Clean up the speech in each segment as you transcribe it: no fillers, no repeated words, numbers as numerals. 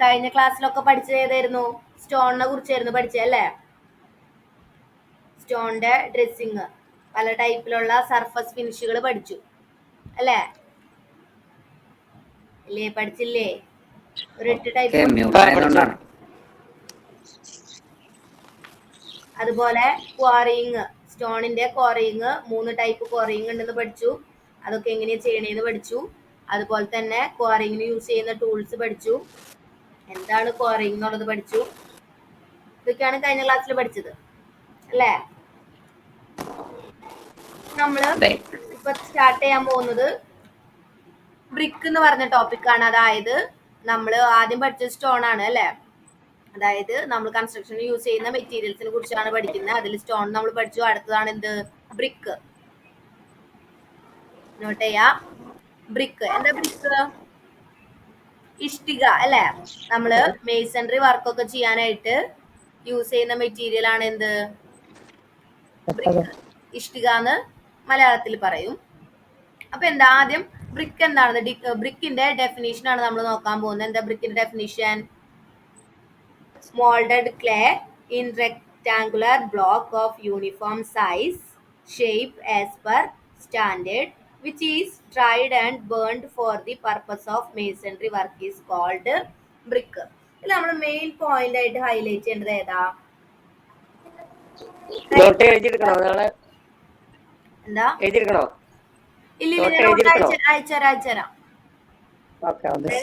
കഴിഞ്ഞ ക്ലാസ്സിലൊക്കെ പഠിച്ചത് ഏതായിരുന്നു? സ്റ്റോണിനെ കുറിച്ചായിരുന്നു പഠിച്ചത് അല്ലേ? സ്റ്റോണിന്റെ ഡ്രസ്സിങ്, പല ടൈപ്പിലുള്ള സർഫസ് ഫിനിഷുകൾ പഠിച്ചു അല്ലേ? ഇല്ലേ, പഠിച്ചില്ലേ? ഒരു 8 ടൈപ്പ്. അതുപോലെ ക്വാറിയിങ്, സ്റ്റോണിന്റെ ക്വാറിയിങ് 3 ടൈപ്പ് ക്വാറിയിങ് ഉണ്ടെന്ന് പഠിച്ചു. അതൊക്കെ എങ്ങനെയാ ചെയ്യണേന്ന് പഠിച്ചു. അതുപോലെ തന്നെ ക്വാറിയിങ്ങിന് യൂസ് ചെയ്യുന്ന ടൂൾസ് പഠിച്ചു. എന്താണ് ക്വാറിയിങ് എന്നുള്ളത് പഠിച്ചു. ഇതൊക്കെയാണ് കഴിഞ്ഞ ക്ലാസ്സിൽ പഠിച്ചത് അല്ലേ? നമ്മള് ഇപ്പൊ സ്റ്റാർട്ട് ചെയ്യാൻ പോകുന്നത് ബ്രിക്ക് എന്ന് പറഞ്ഞ ടോപ്പിക്കാണ്. അതായത് നമ്മൾ ആദ്യം പഠിച്ച സ്റ്റോൺ ആണ് അല്ലേ? അതായത് നമ്മൾ കൺസ്ട്രക്ഷന് യൂസ് ചെയ്യുന്ന മെറ്റീരിയൽസിനെ കുറിച്ചാണ് പഠിക്കുന്നത്. അതിൽ സ്റ്റോൺ നമ്മൾ പഠിച്ചു. അടുത്തതാണ് എന്ത്? ബ്രിക്ക്. നോട്ട് ചെയ്യാ. ബ്രിക്ക് എന്താ? ബ്രിക്ക് ഇഷ്ടിക അല്ലേ? നമ്മള് മേസൺറി വർക്കൊക്കെ ചെയ്യാനായിട്ട് യൂസ് ചെയ്യുന്ന മെറ്റീരിയൽ ആണ് എന്ത്? ബ്രിക്ക്. ഇഷ്ടിക എന്ന് മലയാളത്തിൽ പറയും. അപ്പൊ എന്താ ആദ്യം ബ്രിക്ക് എന്താണ്? ബ്രിക്കിന്റെ ഡെഫിനേഷൻ ആണ് നമ്മൾ നോക്കാൻ പോകുന്നത്. എന്താ ബ്രിക്കിന്റെ definition? molded clay in rectangular block of uniform size, shape as per standard, which is tried and burned for the purpose of masonry work is called brick. ഇതിൽ നമ്മൾ മെയിൻ പോയിന്റ് ആയിട്ട് highlight ചെയ്യേണ്ടത് ഏതാ? എന്താ? ഇല്ല, അയച്ചുതരാം.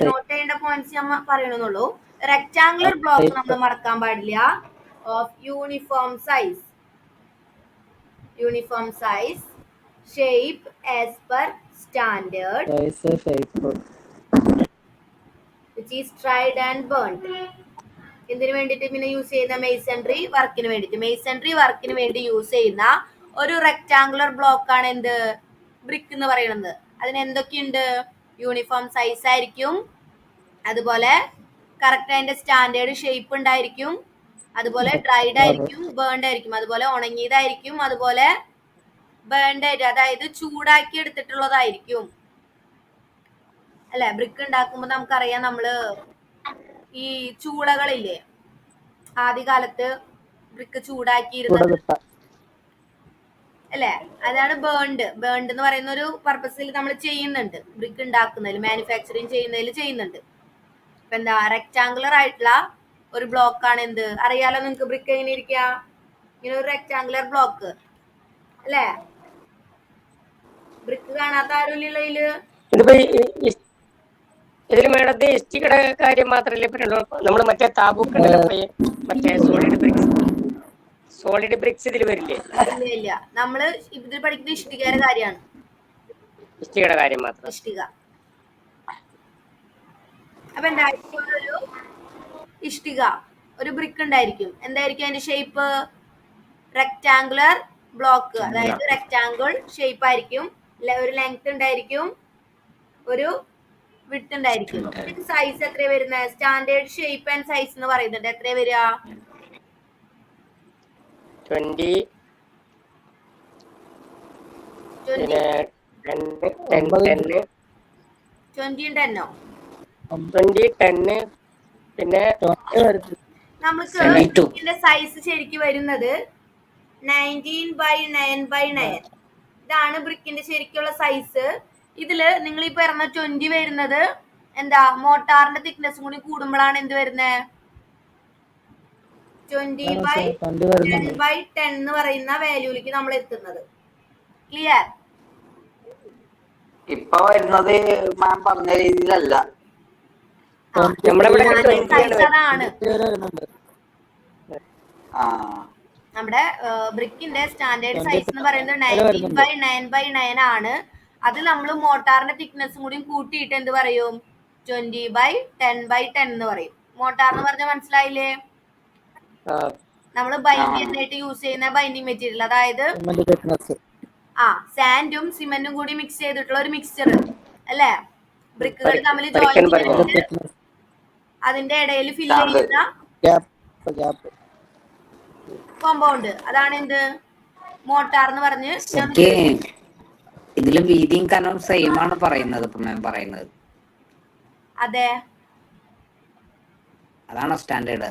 നോട്ട് ചെയ്യേണ്ട points ഞാൻ പറയണമെന്നുള്ളൂ. റെക്ടാങ്കുലർ ബ്ലോക്ക് നമ്മൾ മറക്കാൻ പാടില്ല. Of uniform size, shape as per standard, which is tried and burnt. എന്തിനു വേണ്ടിയിട്ട് പിന്നെ യൂസ് ചെയ്യുന്ന? മേസൺറി വർക്കിന് വേണ്ടിയിട്ട്. മേസൺറി വർക്കിന് വേണ്ടി യൂസ് ചെയ്യുന്ന ഒരു റെക്ടാങ്കുലർ ബ്ലോക്ക് ആണ് എന്ത്? ബ്രിക്ക് എന്ന് പറയുന്നത്. അതിന് എന്തൊക്കെയുണ്ട്? യൂണിഫോം സൈസ് ആയിരിക്കും, അതുപോലെ കറക്റ്റ് അതിന്റെ സ്റ്റാൻഡേർഡ് ഷേപ്പ് ഉണ്ടായിരിക്കും, അതുപോലെ ഡ്രൈഡ് ആയിരിക്കും, ബേൺഡ് ആയിരിക്കും, അതുപോലെ ഉണങ്ങിയതായിരിക്കും, അതുപോലെ ബേൺഡ് ആയിട്ട് അതായത് ചൂടാക്കി എടുത്തിട്ടുള്ളതായിരിക്കും അല്ലെ? ബ്രിക്ക് ഉണ്ടാക്കുമ്പോൾ നമുക്കറിയാം, നമ്മള് ഈ ചൂളകളില്ലേ, ആദ്യകാലത്ത് ബ്രിക്ക് ചൂടാക്കിയിരുന്നത് അല്ലെ? അതാണ് ബേൺഡ് എന്ന് പറയുന്ന ഒരു പർപ്പസിൽ നമ്മൾ ചെയ്യുന്നുണ്ട്. ബ്രിക്ക് ഉണ്ടാക്കുന്നതിൽ, മാനുഫാക്ചറിങ് ചെയ്യുന്നുണ്ട്. ഇപ്പൊ എന്താ? റെക്ടാങ്കുലർ ആയിട്ടുള്ള ഒരു ബ്ലോക്ക് ആണ് എന്ത്? അറിയാലോ നിങ്ങക്ക് ബ്രിക്ക് എങ്ങനെ ഇരിക്കുക? ഇങ്ങനെ ഒരു റെക്ടാങ്കുലർ ബ്ലോക്ക് അല്ലേ? ബ്രിക്ക് കാണാത്ത ആരുമില്ലല്ലോ ഇതില് മേഡത്തെ ഇഷ്ടികയുടെ കാര്യം മാത്രല്ലേ പറയുള്ളൂ? നമ്മള് മറ്റേ മറ്റേ സോളിഡ് ബ്രിക്സ് ഇതിൽ വരില്ലേ? ഇല്ല, നമ്മള് ഇതിൽ പഠിക്കുന്ന ഇഷ്ടികയുടെ കാര്യമാണ്. ഇഷ്ടികയുടെ കാര്യം മാത്രം. ഇഷ്ടിക. അപ്പൊ എന്തായിരിക്കും? ഒരു ഇഷ്ടിക, ഒരു ബ്രിക്ക് ഉണ്ടായിരിക്കും. എന്തായിരിക്കും അതിന്റെ ഷേപ്പ്? റെക്ടാങ്കുലർ ബ്ലോക്ക്, അതായത് റെക്ടാങ്കിൾ ഷേപ്പ് ആയിരിക്കും. ഒരു ലെങ്ത് ഉണ്ടായിരിക്കും, ഒരു വിഡ്ത് ഉണ്ടായിരിക്കും. സൈസ് എത്ര വരുന്നത്? സ്റ്റാൻഡേർഡ് ഷേപ്പ് ആൻഡ് സൈസ് എന്ന് പറയുന്നുണ്ട്. എത്ര വരിക? 20 പിന്നെ നമുക്ക് ഇതിന്റെ സൈസ് ശരിക്കും വരുന്നത് 19/9/9. ഇതാണ് ബ്രിക്കിന്റെ ശരിക്കുള്ള സൈസ്. ഇതില് നിങ്ങൾ ഈ പറഞ്ഞ 20 വരുന്നത് എന്താ? മോട്ടാറിന്റെ തിക്നെസ് കൂടി കൂടുമ്പോഴാണ് എന്ത് വരുന്നത്? 20/10/10 എന്ന് പറയുന്ന വാല്യൂലേക്ക് നമ്മൾ എത്തുന്നത്. ക്ലിയർ? ഇപ്പൊ വരുന്നത് മാം പറഞ്ഞ രീതിയിലല്ല. നമ്മുടെ ബ്രിക്കിന്റെ സ്റ്റാൻഡേർഡ് സൈസ് എന്ന് പറയുന്നത് 19/9/9 ആണ്. അത് നമ്മൾ മോട്ടാറിന്റെ തിക്നെസ്സും കൂടി കൂട്ടിയിട്ട് എന്ത് പറയും? 20/10/10 എന്ന് പറയും. മോട്ടാർ എന്ന് പറഞ്ഞാൽ മനസ്സിലായില്ലേ? നമ്മൾ ബൈൻഡിംഗ് ആയിട്ട് യൂസ് ചെയ്യുന്ന ബൈൻഡിങ് മെറ്റീരിയൽ, അതായത് സാൻഡും സിമെന്റും കൂടി മിക്സ് ചെയ്തിട്ടുള്ള ഒരു മിക്സ്ചർ അല്ലേ? ബ്രിക്കുകൾ തമ്മിൽ ജോയിൻ ചെയ്തിട്ട് അതിന്റെ ഇടയിൽ ഫില്ല് ചെയ്യുന്ന കോമ്പൗണ്ട്, അതാണ് എന്ത്? മോട്ടാർ എന്ന് പറഞ്ഞ്. ഇതിലും വീതിയും കനം സെയിം ആണ് പറയുന്നത്. അതെ, അതാണോ സ്റ്റാൻഡേർഡ്?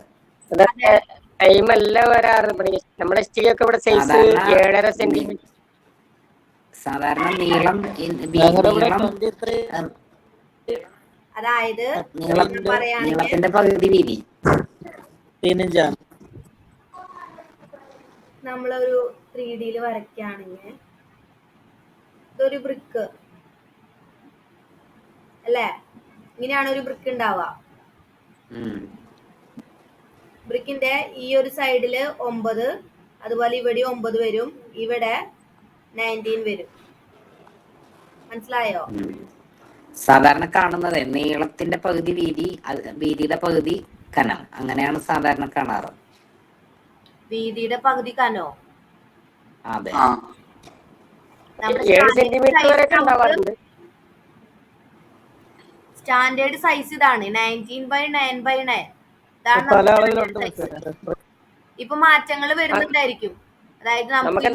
അതൊക്കെ ടൈം അല്ല വരാറ്. നമ്മുടെ സ്റ്റിയൊക്കെ ഇവിടെ സൈസ് സാധാരണ 7.5 സെന്റിമീറ്റർ. സാധാരണ നീളം ഞങ്ങളുടെ ഇവിടെ നീളം 23 അതായത് നീളത്തിന്റെ പറയുകയാണെങ്കിൽ നീളത്തിന്റെ പകുതി വീതി. ഇഞ്ചാണ്. നമ്മളൊരു 3D വരയ്ക്കുകയാണെങ്കിൽ ഇതൊരു ബ്രിക്ക് അല്ലേ? ഇങ്ങനെയാണ് ഒരു ബ്രിക്ക് ഉണ്ടാവുക. ബ്രിക്കിന്റെ ഈ ഒരു സൈഡില് 9, അതുപോലെ ഇവിടെ 9 വരും, ഇവിടെ 19 വരും. മനസ്സിലായോ? സാധാരണ കാണുന്നത് നീളത്തിന്റെ പകുതി വീതി, വീതിയുടെ പകുതി കനം, അങ്ങനെയാണ് സാധാരണ കാണാറ്. വീതിയുടെ പകുതി കനോ? അതെ. 7 സെന്റിമീറ്റർ വരെ ഉണ്ടാവാറുണ്ട്. സ്റ്റാൻഡേർഡ് സൈസ് ഇതാണ് 19/9/9. പല ആളുകളുണ്ട്. ഇപ്പൊ മാറ്റങ്ങൾ വരുന്നുണ്ടായിരിക്കും. അതായത് നമുക്ക്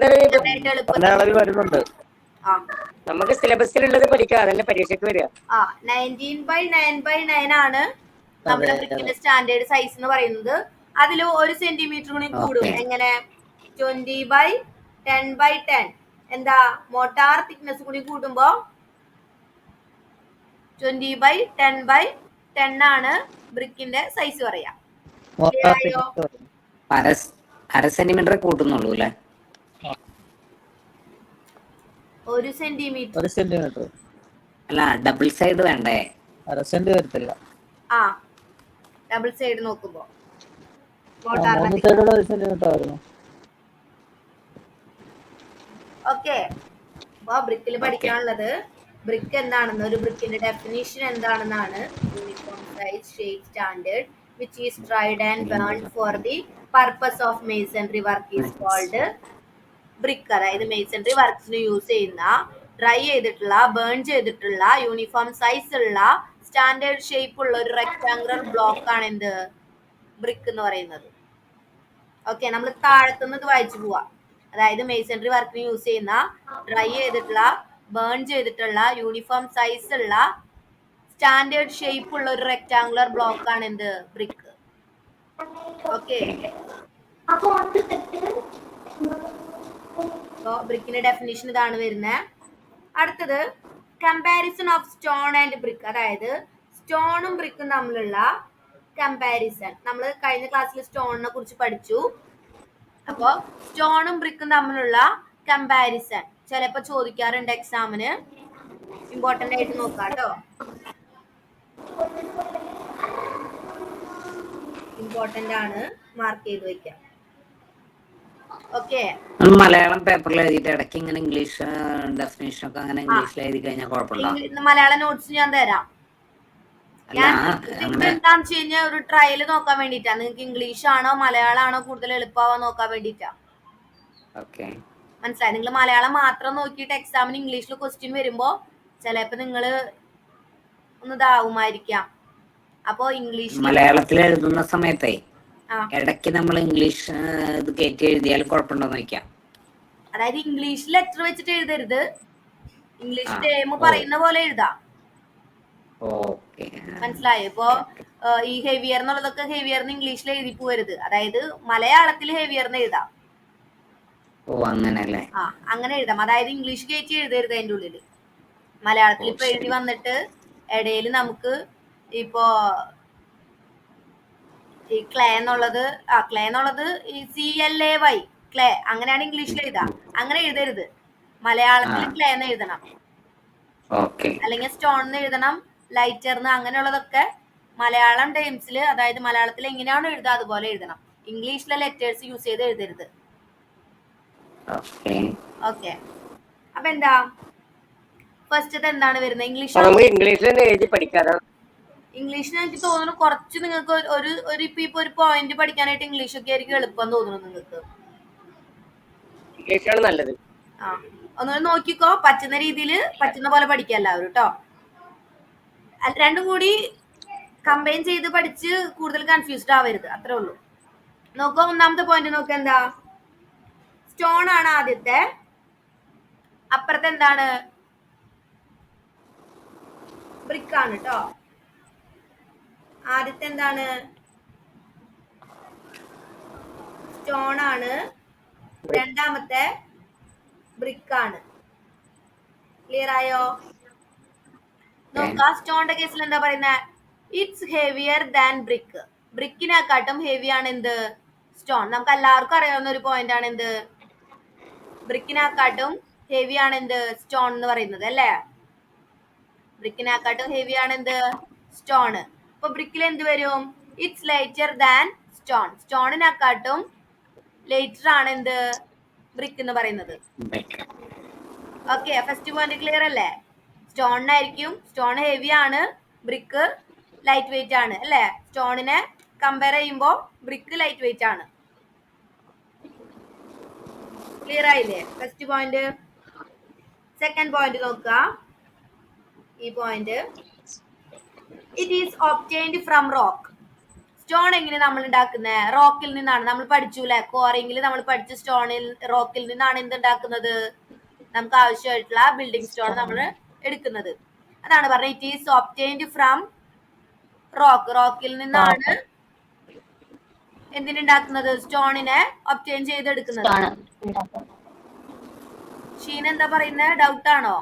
പല അളവിൽ വരുന്നുണ്ട്. നമുക്ക് സിലബസിലുള്ളത് പഠിക്കാം, അതല്ലേ പരീക്ഷയ്ക്ക് വരിക. 19/9/9 ആണ് നമ്മുടെ ബ്രിക്കിന്റെ സ്റ്റാൻഡേർഡ് സൈസ് എന്ന് പറയുന്നത്. അതിൽ 1 സെന്റിമീറ്റർ കൂടി കൂടും. എങ്ങനെ? 20/10/10. എന്താ? മോട്ടാർ തിക്നെസ് കൂടി കൂടുമ്പോ 20/10/10 ആണ് ബ്രിക്കിന്റെ സൈസ് പറയാ. 1/2 സെന്റിമീറ്റർ കൂട്ടുന്നുള്ളൂ അല്ലെ? 1 സെന്റിമീറ്റർ അല്ല, ഡബിൾ സൈഡ് വേണ്ടേ? 1/2 സെന്റ് വരത്തില്ല. ഡബിൾ സൈഡ് നോക്കുമ്പോ 3 സൈഡുള്ള 1 സെന്റിമീറ്റർ ആയിരുന്നു. ഓക്കെ. അപ്പൊ ബ്രിക്കിൽ പഠിക്കാനുള്ളത് ബ്രിക്ക് എന്താണെന്ന്, ഒരു ബ്രിക്കിന്റെ ഡെഫിനിഷൻ എന്താണെന്നാണ്. Uniform size shape standard which is dried and burned for the purpose of masonry work is called brick. അതായത് മേസൺറി വർക്ക്സിന് യൂസ് ചെയ്യുന്ന ഡ്രൈ ചെയ്തിട്ടുള്ള, ബേൺ ചെയ്തിട്ടുള്ള, യൂണിഫോം സൈസ് ഉള്ള, സ്റ്റാൻഡേർഡ് ഷേപ്പ് ഉള്ള ഒരു റെക്ടാങ്കുലർ ബ്ലോക്ക് ആണ് എന്ത്? ബ്രിക്ക് എന്ന് പറയുന്നത്. ഓക്കെ, നമ്മൾ താഴത്തുനിന്ന് വായിച്ചു പോവാ. അതായത് മേസൺറി വർക്കിന് യൂസ് ചെയ്യുന്ന ഡ്രൈ ചെയ്തിട്ടുള്ള, ബേൺ ചെയ്തിട്ടുള്ള, യൂണിഫോം സൈസ് ഉള്ള, സ്റ്റാൻഡേർഡ് ഷേപ്പ് ഉള്ള ഒരു റെക്ടാങ്കുലർ ബ്ലോക്ക് ആണ് എന്ത്? ബ്രിക്ക്. ഓക്കെ, ബ്രിക്കിന്റെ ഡെഫിനിഷൻ ഇതാണ് വരുന്നത്. അടുത്തത് comparison of stone and brick. അതായത് സ്റ്റോണും ബ്രിക്കും തമ്മിലുള്ള കമ്പാരിസൺ. നമ്മൾ കഴിഞ്ഞ ക്ലാസ്സിൽ സ്റ്റോണിനെ കുറിച്ച് പഠിച്ചു. അപ്പോ സ്റ്റോണും ബ്രിക്കും തമ്മിലുള്ള കമ്പാരിസൺ ചിലപ്പോ ചോദിക്കാറുണ്ട് എക്സാമിന്. ഇമ്പോർട്ടന്റ് ആയിട്ട് നോക്കാം കേട്ടോ. ഇമ്പോർട്ടന്റ് ആണ്, മാർക്ക് ചെയ്ത് വെക്കാം. ഓക്കെ, മലയാളം പേപ്പറിൽ എഴുതിയിട്ട് ഇടയ്ക്ക് ഇങ്ങനെ ഇംഗ്ലീഷ് ഡെഫിനേഷൻ ഒക്കെ അങ്ങനെ ഇംഗ്ലീഷിൽ എഴുതി കഴിഞ്ഞാൽ കുഴപ്പമില്ല. മലയാളം നോട്ട്സ് ഞാൻ തരാം. എന്താണെന്ന് വെച്ച് കഴിഞ്ഞാൽ ഒരു ട്രയൽ നോക്കാൻ വേണ്ടിട്ടാ. നിങ്ങൾക്ക് ഇംഗ്ലീഷ് ആണോ മലയാളം ആണോ കൂടുതൽ എളുപ്പമാവാൻ നോക്കാൻ വേണ്ടിട്ടാ. മനസ്സിലായി? നിങ്ങൾ മലയാളം മാത്രം നോക്കിയിട്ട് എക്സാമിന് ഇംഗ്ലീഷിൽ ക്വസ്റ്റ്യൻ വരുമ്പോ ചിലപ്പോ നിങ്ങള് ഒന്ന് ഇതാവുമായിരിക്കാം. അപ്പോ ഇംഗ്ലീഷ് മലയാളത്തിൽ എഴുതുന്ന സമയത്തേ ഇടയ്ക്ക് നമ്മൾ ഇംഗ്ലീഷ് ഇത് കയറ്റി എഴുതിയാൽ കുഴപ്പമുണ്ടോന്ന് നോക്കാം. അതായത് ഇംഗ്ലീഷ് ലെറ്റർ വെച്ചിട്ട് എഴുതരുത്, ഇംഗ്ലീഷ് ടേം പറയുന്ന പോലെ എഴുതാം. മനസ്സിലായോ? ഇപ്പൊ ഈ ഹെവിയർ എന്നുള്ളതൊക്കെ ഹെവിയർന്ന് ഇംഗ്ലീഷിൽ എഴുതി പോകരുത്. അതായത് മലയാളത്തിൽ ഹെവിയർന്ന് എഴുതാം. അങ്ങനെ എഴുതാം. അതായത് ഇംഗ്ലീഷ് കയറ്റി എഴുതരുത് അതിന്റെ ഉള്ളില്. മലയാളത്തിൽ ഇപ്പൊ എഴുതി വന്നിട്ട് ഇടയിൽ നമുക്ക് ഇപ്പോ ഈ ക്ലേ എന്നുള്ളത് ഈ CLAY ക്ലേ അങ്ങനെയാണ് ഇംഗ്ലീഷിൽ എഴുതാം. അങ്ങനെ എഴുതരുത്. മലയാളത്തിൽ ക്ലേ എന്ന് എഴുതണം, അല്ലെങ്കിൽ സ്റ്റോൺ എന്ന് എഴുതണം, ലൈറ്റർന്ന്, അങ്ങനെയുള്ളതൊക്കെ മലയാളം ടൈംസിൽ, അതായത് മലയാളത്തിൽ എങ്ങനെയാണോ എഴുതുക അതുപോലെ എഴുതണം. ഇംഗ്ലീഷിലെ ലെറ്റേഴ്സ് യൂസ് ചെയ്ത് എഴുതരുത്. ഓക്കെ, അപ്പൊ എന്താ ഫസ്റ്റ് എന്താണ് വരുന്നത്? ഇംഗ്ലീഷിന് എനിക്ക് തോന്നുന്നു കുറച്ച് നിങ്ങൾക്ക് ഇപ്പൊ ഒരു പോയിന്റ് പഠിക്കാനായിട്ട് ഇംഗ്ലീഷ് ഒക്കെ ആയിരിക്കും എളുപ്പം തോന്നുന്നു നിങ്ങൾക്ക്. നല്ലത്. ഒന്നുകൂടെ നോക്കിക്കോ, പറ്റുന്ന രീതിയിൽ പറ്റുന്ന പോലെ പഠിക്കാം എല്ലാവരും കേട്ടോ. രണ്ടും കൂടി കമ്പൈൻ ചെയ്ത് പഠിച്ച് കൂടുതൽ കൺഫ്യൂസ്ഡ് ആവരുത്, അത്രേ ഉള്ളൂ. നോക്കോ, ഒന്നാമത്തെ പോയിന്റ് നോക്കുക. എന്താ? സ്റ്റോൺ ആണ് ആദ്യത്തെ. അപ്പുറത്തെ എന്താണ്? ബ്രിക്ക് ആണ് കേട്ടോ. ആദ്യത്തെ എന്താണ്? സ്റ്റോൺ ആണ്, രണ്ടാമത്തെ ബ്രിക്ക് ആണ്. ക്ലിയർ ആയോ? നോക്കാം സ്റ്റോണിന്റെ കേസിൽ എന്താ പറയുന്നത്? It's heavier than brick. ബ്രിക്കിനെക്കാട്ടും ഹെവി ആണ് എന്ത്? സ്റ്റോൺ. നമുക്ക് എല്ലാവർക്കും അറിയാവുന്ന ഒരു പോയിന്റ് ആണ് എന്ത്? ബ്രിക്കിനെക്കാട്ടും ഹെവി ആണ് എന്ത്? സ്റ്റോൺ എന്ന് പറയുന്നത് അല്ലേ? ബ്രിക്കിനെക്കാട്ടും ഹെവി ആണ് എന്ത്? സ്റ്റോൺ. അപ്പൊ ബ്രിക്കിൽ എന്ത് വരും? It's lighter than stone. സ്റ്റോണിനെക്കാട്ടും ലൈറ്റർ ആണ് എന്ത്? ബ്രിക്ക് എന്ന് പറയുന്നത്. ഓക്കെ, ഫസ്റ്റ് പോയിന്റ് ക്ലിയർ അല്ലേ? സ്റ്റോണിനായിരിക്കും, സ്റ്റോൺ ഹെവി ആണ്, ബ്രിക്ക് ലൈറ്റ് വെയിറ്റ് ആണ് അല്ലേ? സ്റ്റോണിനെ കമ്പയർ ചെയ്യുമ്പോൾ ബ്രിക്ക് ലൈറ്റ് വെയിറ്റ് ആണ്. ക്ലിയർ ആയില്ലേ ഫസ്റ്റ് പോയിന്റ്? സെക്കൻഡ് പോയിന്റ് നോക്കുക. ഈ point, it is obtained from rock. Stone എങ്ങനെ നമ്മൾ ഉണ്ടാക്കുന്നത്? റോക്കിൽ നിന്നാണ്. നമ്മൾ പഠിച്ചൂല്ലേ, കോറിംഗിൽ നമ്മൾ പഠിച്ച സ്റ്റോണിൽ റോക്കിൽ നിന്നാണ് എന്തുണ്ടാക്കുന്നത്? നമുക്ക് ആവശ്യമായിട്ടുള്ള ബിൽഡിംഗ് സ്റ്റോൺ നമ്മൾ എടുക്കുന്നത്. അതാണ് പറഞ്ഞത് it is obtained from rock. റോക്കിൽ നിന്നാണ് എന്തിനുണ്ടാക്കുന്നത്? സ്റ്റോണിനെ ഒബ്റ്റൈൻ ചെയ്തെടുക്കുന്നത്. ഷീന എന്താ പറയുന്നത്? ഡൗട്ട് ആണോ?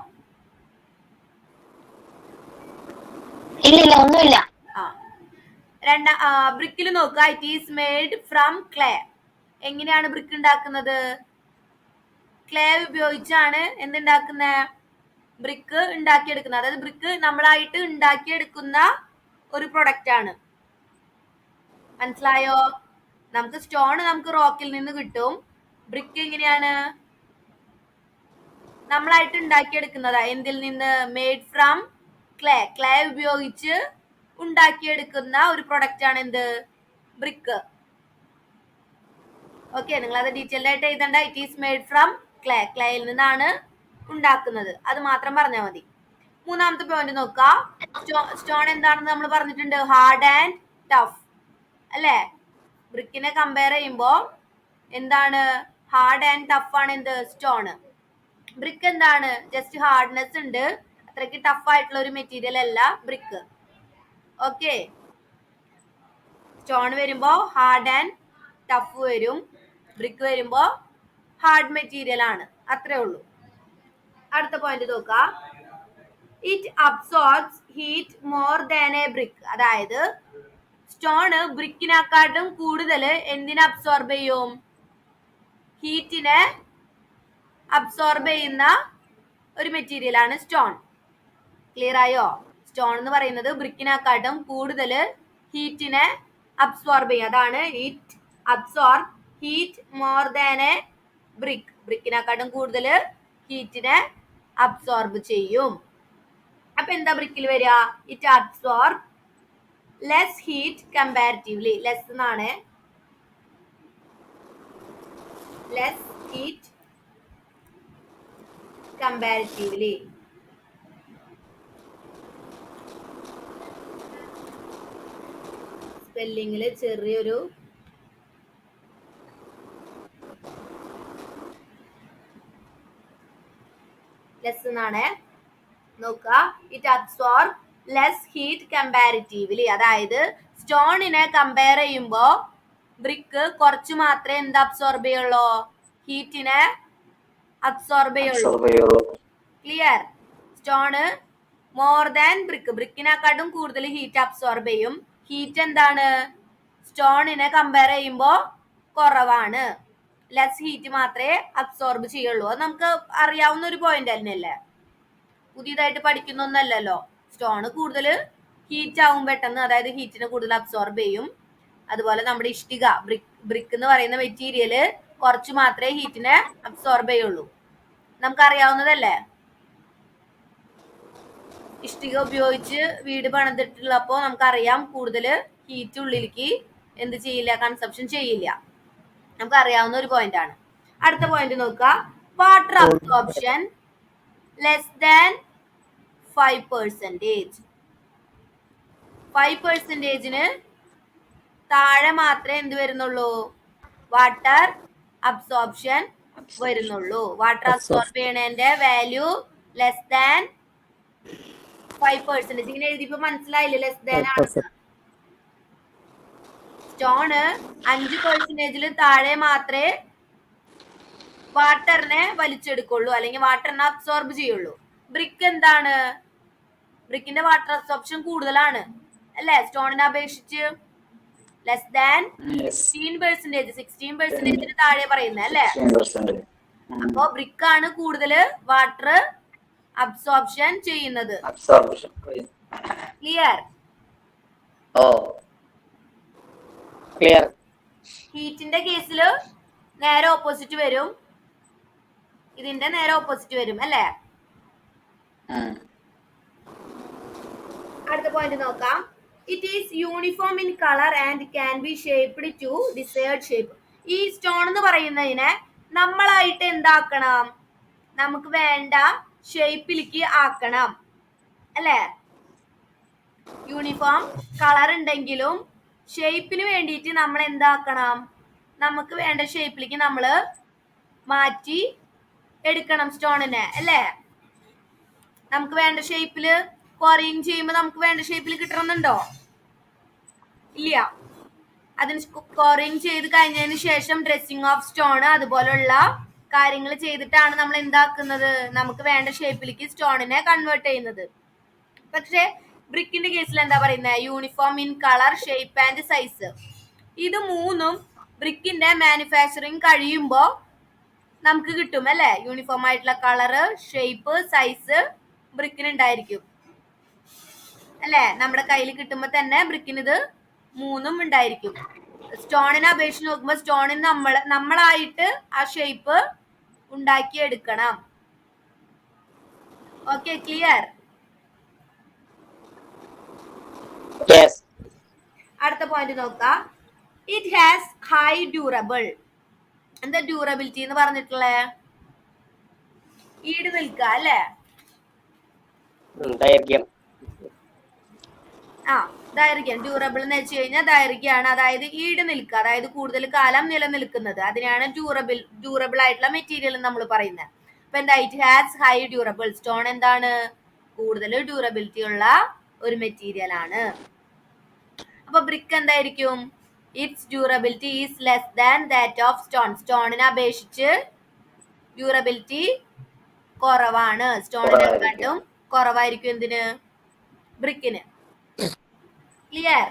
ഇല്ല ഒന്നുമില്ല. ബ്രിക്കിൽ നോക്കുക. It is made from clay. എങ്ങനെയാണ് ബ്രിക്ക് ഉണ്ടാക്കുന്നത്? ക്ലേ ഉപയോഗിച്ചാണ് എന്തുണ്ടാക്കുന്നത്? ബ്രിക്ക് ഉണ്ടാക്കിയെടുക്കുന്നത്. അതായത് ബ്രിക്ക് നമ്മളായിട്ട് ഉണ്ടാക്കിയെടുക്കുന്ന ഒരു പ്രൊഡക്റ്റ് ആണ്. മനസ്സിലായോ? നമുക്ക് സ്റ്റോൺ നമുക്ക് റോക്കിൽ നിന്ന് കിട്ടും. ബ്രിക്ക് എങ്ങനെയാണ്? നമ്മളായിട്ട് ഉണ്ടാക്കിയെടുക്കുന്നതാ. എന്തിൽ നിന്ന്? Made from clay. ക്ലേ ഉപയോഗിച്ച് ഉണ്ടാക്കിയെടുക്കുന്ന ഒരു പ്രൊഡക്റ്റ് ആണ് എന്ത്? ബ്രിക്ക്. ഓക്കെ, നിങ്ങൾ അത് ഡീറ്റെയിൽഡ് ആയിട്ട് എഴുതണ്ട. It is made from clay. ക്ലേയിൽ നിന്നാണ് ഉണ്ടാക്കുന്നത്. അത് മാത്രം പറഞ്ഞാൽ മതി. മൂന്നാമത്തെ പോയിന്റ് നോക്കാം. സ്റ്റോൺ എന്താണെന്ന് നമ്മൾ പറഞ്ഞിട്ടുണ്ട്, ഹാർഡ് ആൻഡ് ടഫ് അല്ലേ? ബ്രിക്കിനെ കമ്പയർ ചെയ്യുമ്പോൾ എന്താണ്? ഹാർഡ് ആൻഡ് ടഫ് ആണ് എന്ത്? സ്റ്റോൺ. ബ്രിക്ക് എന്താണ്? ജസ്റ്റ് ഹാർഡ്നെസ് ഉണ്ട്, അത്രയ്ക്ക് ടഫ് ആയിട്ടുള്ള ഒരു മെറ്റീരിയൽ അല്ല ബ്രിക്ക്. ഓക്കെ, സ്റ്റോൺ വരുമ്പോ ഹാർഡ് ആൻഡ് ടഫ് വരും, ബ്രിക്ക് വരുമ്പോ ഹാർഡ് മെറ്റീരിയൽ ആണ്. അത്രേ ഉള്ളൂ. അടുത്ത പോയിന്റ് നോക്കാം. It absorbs heat more than a brick. അതായത് സ്റ്റോണ് ബ്രിക്കിനെക്കാട്ടും കൂടുതൽ എന്തിനെ അബ്സോർബ് ചെയ്യും? ഹീറ്റിനെ അബ്സോർബ് ചെയ്യുന്ന ഒരു മെറ്റീരിയൽ ആണ് സ്റ്റോൺ. ക്ലിയർ ആയോ? സ്റ്റോൺ എന്ന് പറയുന്നത് ബ്രിക്കിനെക്കാട്ടും കൂടുതൽ ഹീറ്റിനെ അബ്സോർബ് ചെയ്യും. അതാണ് it absorb heat more than a brick. ബ്രിക്കിനെക്കാട്ടും കൂടുതൽ ഹീറ്റിനെ അബ്സോർബ് ചെയ്യും. അപ്പൊ എന്താ ബ്രിക്കിൽ വരിക? It absorb less heat comparatively. Less എന്നാണ്, ലെസ് ഹീറ്റ് കമ്പാരിറ്റീവ്ലി. സ്പെല്ലിങ്ങില് ചെറിയൊരു ലെസ് എന്നാണ്. നോക്കുക, it absorb less heat comparatively. അതായത് സ്റ്റോണിനെ കമ്പയർ ചെയ്യുമ്പോ ബ്രിക്ക് കുറച്ച് മാത്രമേ എന്ത് അബ്സോർബ് ചെയ്യുള്ളൂ? ഹീറ്റിനെ അബ്സോർബ് ചെയ്യുള്ളൂ. Clear? Stone more than brick. ബ്രിക്കിനെക്കാട്ടും കൂടുതൽ ഹീറ്റ് അബ്സോർബ് ചെയ്യും. ഹീറ്റ് എന്താണ്? സ്റ്റോണിനെ കമ്പയർ ചെയ്യുമ്പോ കുറവാണ്. ലെസ് ഹീറ്റ് മാത്രമേ അബ്സോർബ് ചെയ്യുള്ളൂ. അത് നമുക്ക് അറിയാവുന്ന ഒരു പോയിന്റ് തന്നെയല്ലേ, പുതിയതായിട്ട് പഠിക്കുന്നൊന്നല്ലല്ലോ. സ്റ്റോണ് കൂടുതൽ ഹീറ്റ് ആവും പെട്ടെന്ന്, അതായത് ഹീറ്റിനെ കൂടുതൽ അബ്സോർബ് ചെയ്യും. അതുപോലെ നമ്മുടെ ഇഷ്ടിക, ബ്രിക്ക് എന്ന് പറയുന്ന മെറ്റീരിയല് കുറച്ച് മാത്രമേ ഹീറ്റിനെ അബ്സോർബ് ചെയ്യുള്ളൂ. നമുക്കറിയാവുന്നതല്ലേ? ഇഷ്ടിക ഉപയോഗിച്ച് വീട് പണിതിട്ടുള്ളപ്പോ നമുക്കറിയാം കൂടുതൽ ഹീറ്റ് ഉള്ളിലേക്ക് എന്ത് ചെയ്യില്ല? കൺസപ്ഷൻ ചെയ്യില്ല. നമുക്ക് അറിയാവുന്ന ഒരു പോയിന്റ് ആണ്. അടുത്ത പോയിന്റ് നോക്കുക. Water absorption less than 5%. 5%ന് താഴെ മാത്രമേ എന്ത് വരുന്നുള്ളൂ? വാട്ടർ അബ്സോർപ്ഷൻ വരുന്നുള്ളൂ. വാട്ടർ അബ്സോർബ് ചെയ്യണതിന്റെ വാല്യൂ ലെസ് ദാൻ 5%. ഇങ്ങനെ എഴുതിയപ്പോ മനസ്സിലായില്ലേ ലെസ് ദാൻ ആണ്? സ്റ്റോണ് 5% താഴെ മാത്രമേ വാട്ടറിനെ വലിച്ചെടുക്കുള്ളൂ, അല്ലെങ്കിൽ വാട്ടറിനെ അബ്സോർബ് ചെയ്യുള്ളൂ. ബ്രിക്ക് എന്താണ്? ബ്രിക്കിന്റെ വാട്ടർ അബ്സോർപ്ഷൻ കൂടുതലാണ് അല്ലെ സ്റ്റോണിനെ അപേക്ഷിച്ച്. ലെസ് ദാൻ 16% താഴെ പറയുന്നത് അല്ലെ. അപ്പോ ബ്രിക്ക് ആണ് കൂടുതൽ വാട്ടർ അബ്സോർപ്ഷൻ ചെയ്യുന്നത്. ക്ലിയർ? ക്ലിയർ. ഹീറ്റിന്റെ കേസിൽ നേരെ ഓപ്പോസിറ്റ് വരും, ഇതിന്റെ നേരെ ഓപ്പോസിറ്റ് വരും അല്ലെ. അടുത്ത പോയിന്റ് നോക്കാം. It is uniform in colour and can be shaped to desired shape. ഈ സ്റ്റോൺ എന്ന് പറയുന്നതിനെ നമ്മളായിട്ട് എന്താക്കണം? നമുക്ക് വേണ്ട ഷേപ്പിലേക്ക് ആക്കണം അല്ലെ. യൂണിഫോം കളർ ഉണ്ടെങ്കിലും ഷേപ്പിന് വേണ്ടിയിട്ട് നമ്മൾ എന്താക്കണം? നമുക്ക് വേണ്ട ഷേപ്പിലേക്ക് നമ്മൾ മാറ്റി എടുക്കണം സ്റ്റോണിനെ അല്ലേ. നമുക്ക് വേണ്ട ഷേപ്പില് ക്വറിങ് ചെയ്യുമ്പോൾ നമുക്ക് വേണ്ട ഷേപ്പിൽ കിട്ടണമെന്നുണ്ടോ? ഇല്ല. അതിന് ക്വറിങ് ചെയ്ത് കഴിഞ്ഞതിന് ശേഷം ഡ്രസ്സിങ് ഓഫ് സ്റ്റോൺ അതുപോലുള്ള കാര്യങ്ങൾ ചെയ്തിട്ടാണ് നമ്മൾ എന്താക്കുന്നത്? നമുക്ക് വേണ്ട ഷേപ്പിലേക്ക് സ്റ്റോണിനെ കൺവേർട്ട് ചെയ്യുന്നത്. പക്ഷെ ബ്രിക്കിന്റെ കേസിൽ എന്താ പറയുന്നത്? Uniform in colour, shape and size. ഇത് മൂന്നും ബ്രിക്കിന്റെ മാനുഫാക്ചറിങ് കഴിയുമ്പോൾ നമുക്ക് കിട്ടും അല്ലെ. യൂണിഫോം ആയിട്ടുള്ള കളറ്, ഷേപ്പ്, സൈസ് ബ്രിക്കിന് ഉണ്ടായിരിക്കും അല്ലെ. നമ്മുടെ കയ്യിൽ കിട്ടുമ്പോ തന്നെ ബ്രിക്കിന് ഇത് മൂന്നും ഉണ്ടായിരിക്കും. സ്റ്റോണിനെ അപേക്ഷിച്ച് നോക്കുമ്പോൾ സ്റ്റോണിന് നമ്മളായിട്ട് ആ ഷേപ്പ് ഉണ്ടാക്കി എടുക്കണം. Okay, clear? അടുത്ത പോയിന്റ് നോക്കാം. It has high durable. എന്താ ഡ്യൂറബിലിറ്റി എന്ന് പറഞ്ഞിട്ടുള്ളേ? ഈട് നിൽക്കുക അല്ലേ. ദൈർഘ്യം. ദൈർഘ്യം. ഡ്യൂറബിൾ എന്ന് വെച്ച് കഴിഞ്ഞാൽ ദൈർഘ്യമാണ്, അതായത് ഈട് നിൽക്കുക, അതായത് കൂടുതൽ കാലം നിലനിൽക്കുന്നത്. അതിനാണ് ഡ്യൂറബിൾ ആയിട്ടുള്ള മെറ്റീരിയൽ നമ്മൾ പറയുന്നത്. അപ്പൊ എന്താ? It has high durable. Stone എന്താണ്? കൂടുതൽ ഡ്യൂറബിലിറ്റി ഉള്ള ഒരു മെറ്റീരിയൽ ആണ്. അപ്പൊ ബ്രിക്ക് എന്തായിരിക്കും? It's durability is less than that of stone. സ്റ്റോണിനെ അപേക്ഷിച്ച് ഡ്യൂറബിലിറ്റി കുറവാണ്. സ്റ്റോണിനെക്കാട്ടും കുറവായിരിക്കും എന്തിന്? ബ്രിക്കിന്. ക്ലിയർ?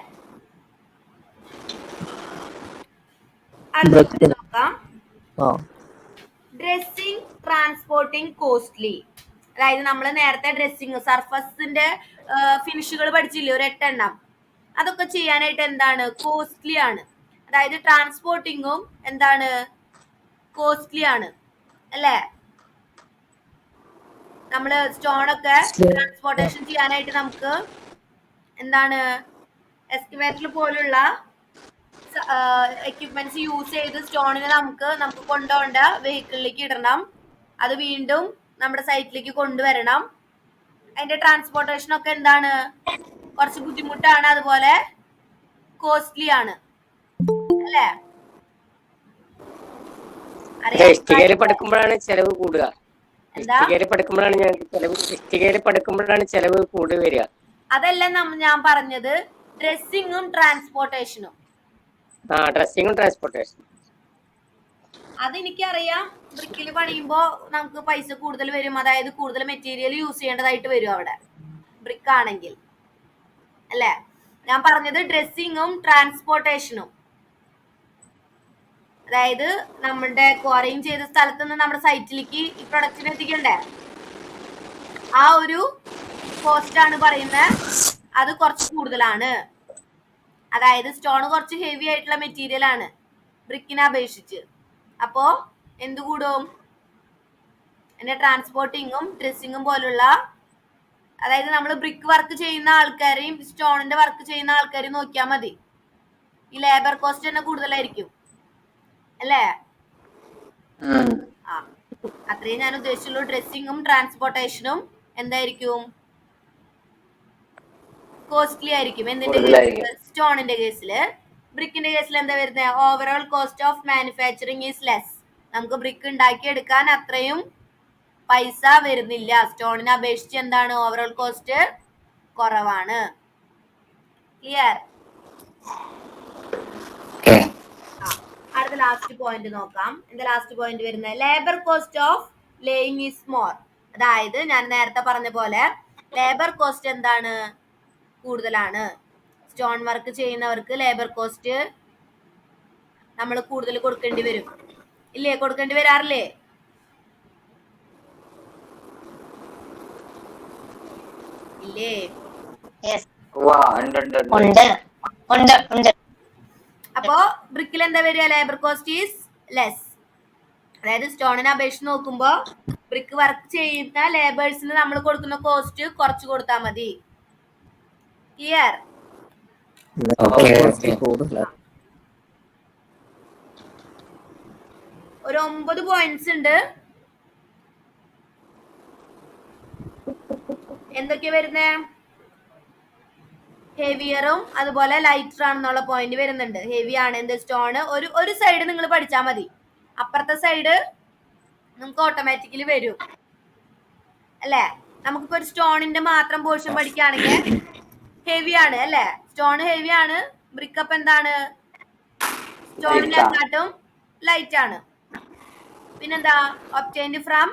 അടുത്ത നോക്കാം. Dressing, transporting, costly. അതായത് നമ്മൾ നേരത്തെ ഡ്രസ്സിങ്, സർഫസിന്റെ ഫിനിഷുകൾ പഠിച്ചില്ലേ, ഒരു 8 എണ്ണം. അതൊക്കെ ചെയ്യാനായിട്ട് എന്താണ്? കോസ്റ്റ്ലി ആണ്. അതായത് ട്രാൻസ്പോർട്ടിങ്ങും എന്താണ്? കോസ്റ്റ്ലി ആണ് അല്ലേ. നമ്മള് സ്റ്റോണൊക്കെ ട്രാൻസ്പോർട്ടേഷൻ ചെയ്യാനായിട്ട് നമുക്ക് എന്താണ്? എക്സ്കവേറ്റർ പോലുള്ള എക്യുപ്മെന്റ്സ് യൂസ് ചെയ്ത് സ്റ്റോണിനെ നമുക്ക് കൊണ്ടുപോകേണ്ട വെഹിക്കിളിലേക്ക് ഇടണം. അത് വീണ്ടും നമ്മുടെ സൈറ്റിലേക്ക് കൊണ്ടുവരണം. അതിന്റെ ട്രാൻസ്പോർട്ടേഷൻ ഒക്കെ എന്താണ്? കുറച്ച് ബുദ്ധിമുട്ടാണ്, അതുപോലെ കോസ്റ്റ്ലി ആണ് അല്ലേ. പഠിക്കുമ്പോഴാണ് ചെലവ് കൂടുക. പഠിക്കുമ്പോഴാണ് ചെലവ് കൂടി വരിക. അതല്ല ഞാൻ പറഞ്ഞത്, ഡ്രസ്സിങ്ങും ട്രാൻസ്പോർട്ടേഷനും. അതെനിക്കറിയാം. ബ്രിക്കിൽ പണിയുമ്പോ നമുക്ക് പൈസ കൂടുതൽ വരും, അതായത് കൂടുതൽ മെറ്റീരിയൽ യൂസ് ചെയ്യേണ്ടതായിട്ട് വരും അവിടെ ബ്രിക്ക് ആണെങ്കിൽ അല്ലേ. ഞാൻ പറഞ്ഞത് ഡ്രസ്സിങ്ങും ട്രാൻസ്പോർട്ടേഷനും. അതായത് നമ്മുടെ ക്വാറന്റൈൻ ചെയ്ത സ്ഥലത്ത് നിന്ന് നമ്മുടെ സൈറ്റിലേക്ക് ഈ പ്രൊഡക്റ്റിനെ എത്തിക്കണ്ടേ, ആ ഒരു കോസ്റ്റ് ആണ് പറയുന്നത്. അത് കുറച്ച് കൂടുതലാണ്. അതായത് സ്റ്റോൺ കുറച്ച് ഹെവി ആയിട്ടുള്ള മെറ്റീരിയൽ ആണ് ബ്രിക്കിനെ അപേക്ഷിച്ച്. അപ്പോ എന്ത് കൂടും? എന്റെ ട്രാൻസ്പോർട്ടിങ്ങും ഡ്രസ്സിങ്ങും പോലുള്ള, അതായത് നമ്മൾ ബ്രിക്ക് വർക്ക് ചെയ്യുന്ന ആൾക്കാരെയും സ്റ്റോണിന്റെ വർക്ക് ചെയ്യുന്ന ആൾക്കാരെയും നോക്കിയാൽ മതി. ഈ ലേബർ കോസ്റ്റ് തന്നെ കൂടുതലായിരിക്കും അല്ലേ. അത്രയും ഞാൻ ഉദ്ദേശിച്ചുള്ളൂ. ഡ്രസ്സിങ്ങും ട്രാൻസ്പോർട്ടേഷനും എന്തായിരിക്കും? കോസ്റ്റ്ലി ആയിരിക്കും. എന്തിന്റെ കേസിൽ? സ്റ്റോണിന്റെ കേസില്. ബ്രിക്കിന്റെ കേസിൽ എന്താ വരുന്നത്? Overall cost of manufacturing is less. നമുക്ക് ബ്രിക്ക് ഉണ്ടാക്കിയെടുക്കാൻ അത്രയും പൈസ വരുന്നില്ല. സ്റ്റോണിനെ അപേക്ഷിച്ച് എന്താണ്? ഓവറോൾ കോസ്റ്റ് കുറവാണ്. ക്ലിയർ? അടുത്ത ലാസ്റ്റ് പോയിന്റ് നോക്കാം. എന്താ ലാസ്റ്റ് പോയിന്റ് വരുന്നത്? Labour cost of laying is more. അതായത് ഞാൻ നേരത്തെ പറഞ്ഞ പോലെ ലേബർ കോസ്റ്റ് എന്താണ്? കൂടുതലാണ്. സ്റ്റോൺ വർക്ക് ചെയ്യുന്നവർക്ക് ലേബർ കോസ്റ്റ് നമ്മൾ കൂടുതൽ കൊടുക്കേണ്ടി വരും. ഇല്ലേ? കൊടുക്കേണ്ടി വരാറില്ലേ? ഇല്ലേ? അപ്പോ ബ്രിക്കിൽ എന്താ വരിക? Labour cost is less. അതായത് സ്റ്റോണിനെ അപേക്ഷിച്ച് നോക്കുമ്പോ ബ്രിക്ക് വർക്ക് ചെയ്യുന്ന ലേബേഴ്സിന് നമ്മൾ കൊടുക്കുന്ന കോസ്റ്റ് കുറച്ച് കൊടുത്താൽ മതി. ക്ലിയർ? ഒരു 9 പോയിന്റ്സ് ഉണ്ട്. എന്തൊക്കെയാ വരുന്നേ? ഹെവിയറും അതുപോലെ ലൈറ്റർ ആണെന്നുള്ള പോയിന്റ് വരുന്നുണ്ട്. ഹെവി ആണ് എന്ത്? സ്റ്റോണ്. ഒരു സൈഡ് നിങ്ങൾ പഠിച്ചാൽ മതി, അപ്പുറത്തെ സൈഡ് നമുക്ക് ഓട്ടോമാറ്റിക്കലി വരും അല്ലേ? നമുക്കിപ്പോ ഒരു സ്റ്റോണിന്റെ മാത്രം പോർഷൻ പഠിക്കുകയാണെങ്കിൽ ഹെവി ആണ് അല്ലേ? സ്റ്റോൺ ഹെവി ആണ്. ബ്രിക്കപ്പ് എന്താണ്? സ്റ്റോണിനെക്കാട്ടും ലൈറ്റ് ആണ്. പിന്നെന്താ? ഒബ്റ്റൈൻഡ് ഫ്രം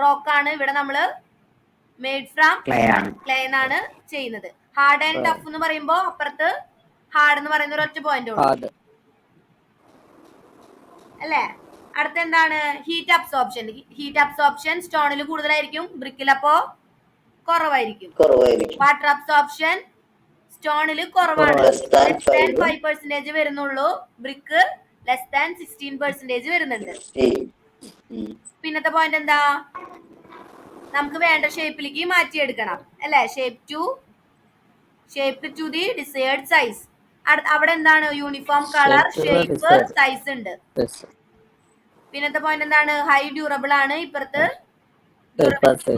റോക്ക് ആണ്. ഇവിടെ നമ്മള് മെയ്ഡ് ഫ്രം ക്ലേ എന്നാണ് ചെയ്യുന്നത്. ഹാർഡ് ആൻഡ് ടഫ് എന്ന് പറയുമ്പോ അപ്പുറത്ത് ഹാർഡ് എന്ന് പറയുന്ന ഒരു ഒറ്റ പോയിന്റ് ഉണ്ട് അല്ലേ? അടുത്ത എന്താണ്? Heat absorption. ഹീറ്റ് അബ്സോർപ്ഷൻ സ്റ്റോണിൽ കൂടുതലായിരിക്കും, ബ്രിക്കിൽ അപ്പോ കുറവായിരിക്കും. വാട്ടർ അബ്സോർപ്ഷൻ സ്റ്റോണിൽ കുറവാണ്, ലെസ് 5% വരുന്നുള്ളൂ. ബ്രിക്ക് ലെസ് 16% വരുന്നുണ്ട്. പിന്നത്തെ പോയിന്റ് എന്താ? നമുക്ക് വേണ്ട ഷേപ്പിലേക്ക് മാറ്റിയെടുക്കണം അല്ലെ? Shape to the desired size. അവിടെ എന്താണ്? യൂണിഫോം കളർ, ഷേപ്പ്, സൈസ് ഉണ്ട്. പിന്നത്തെ പോയിന്റ് എന്താണ്? ഹൈ ഡ്യൂറബിൾ ആണ്. ഇപ്പുറത്ത്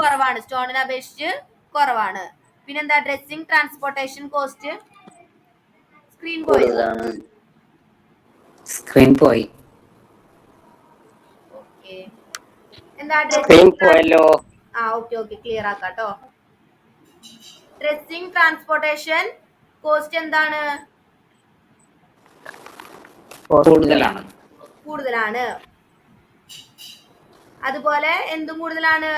കുറവാണ്, സ്റ്റോണിനെ അപേക്ഷിച്ച് കുറവാണ്. പിന്നെന്താ? Dressing, transportation cost. സ്ക്രീൻ പോയി. ഓക്കെ. എന്താ? ഓക്കെ ക്ലിയർ ആക്കാട്ടോ. ഡ്രസ്സിംഗ്, ട്രാൻസ്പോർട്ടേഷൻ കോസ്റ്റ് എന്താണ്? കൂടുതലാണ്. അതുപോലെ എന്തും കൂടുതലാണ്?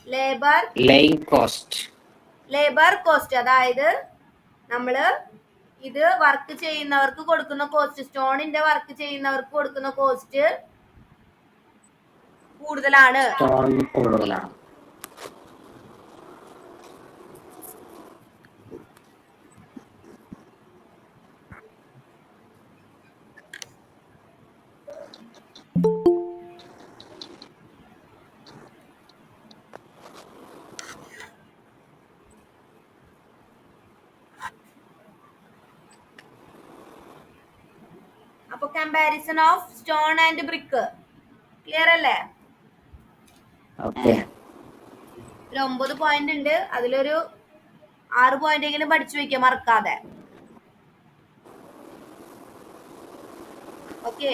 Labour cost. അതായത് നമ്മള് ഇത് വർക്ക് ചെയ്യുന്നവർക്ക് കൊടുക്കുന്ന കോസ്റ്റ്, സ്റ്റോണിന്റെ വർക്ക് ചെയ്യുന്നവർക്ക് കൊടുക്കുന്ന കോസ്റ്റ് കൂടുതലാണ്. അപ്പൊ comparison of stone and brick clear അല്ലേ? ഒരു 9 പോയിന്റ് ഉണ്ട്, അതിലൊരു 6 പോയിന്റ് എങ്കിലും പഠിച്ചു വെക്കാം മറക്കാതെ. ഓക്കെ.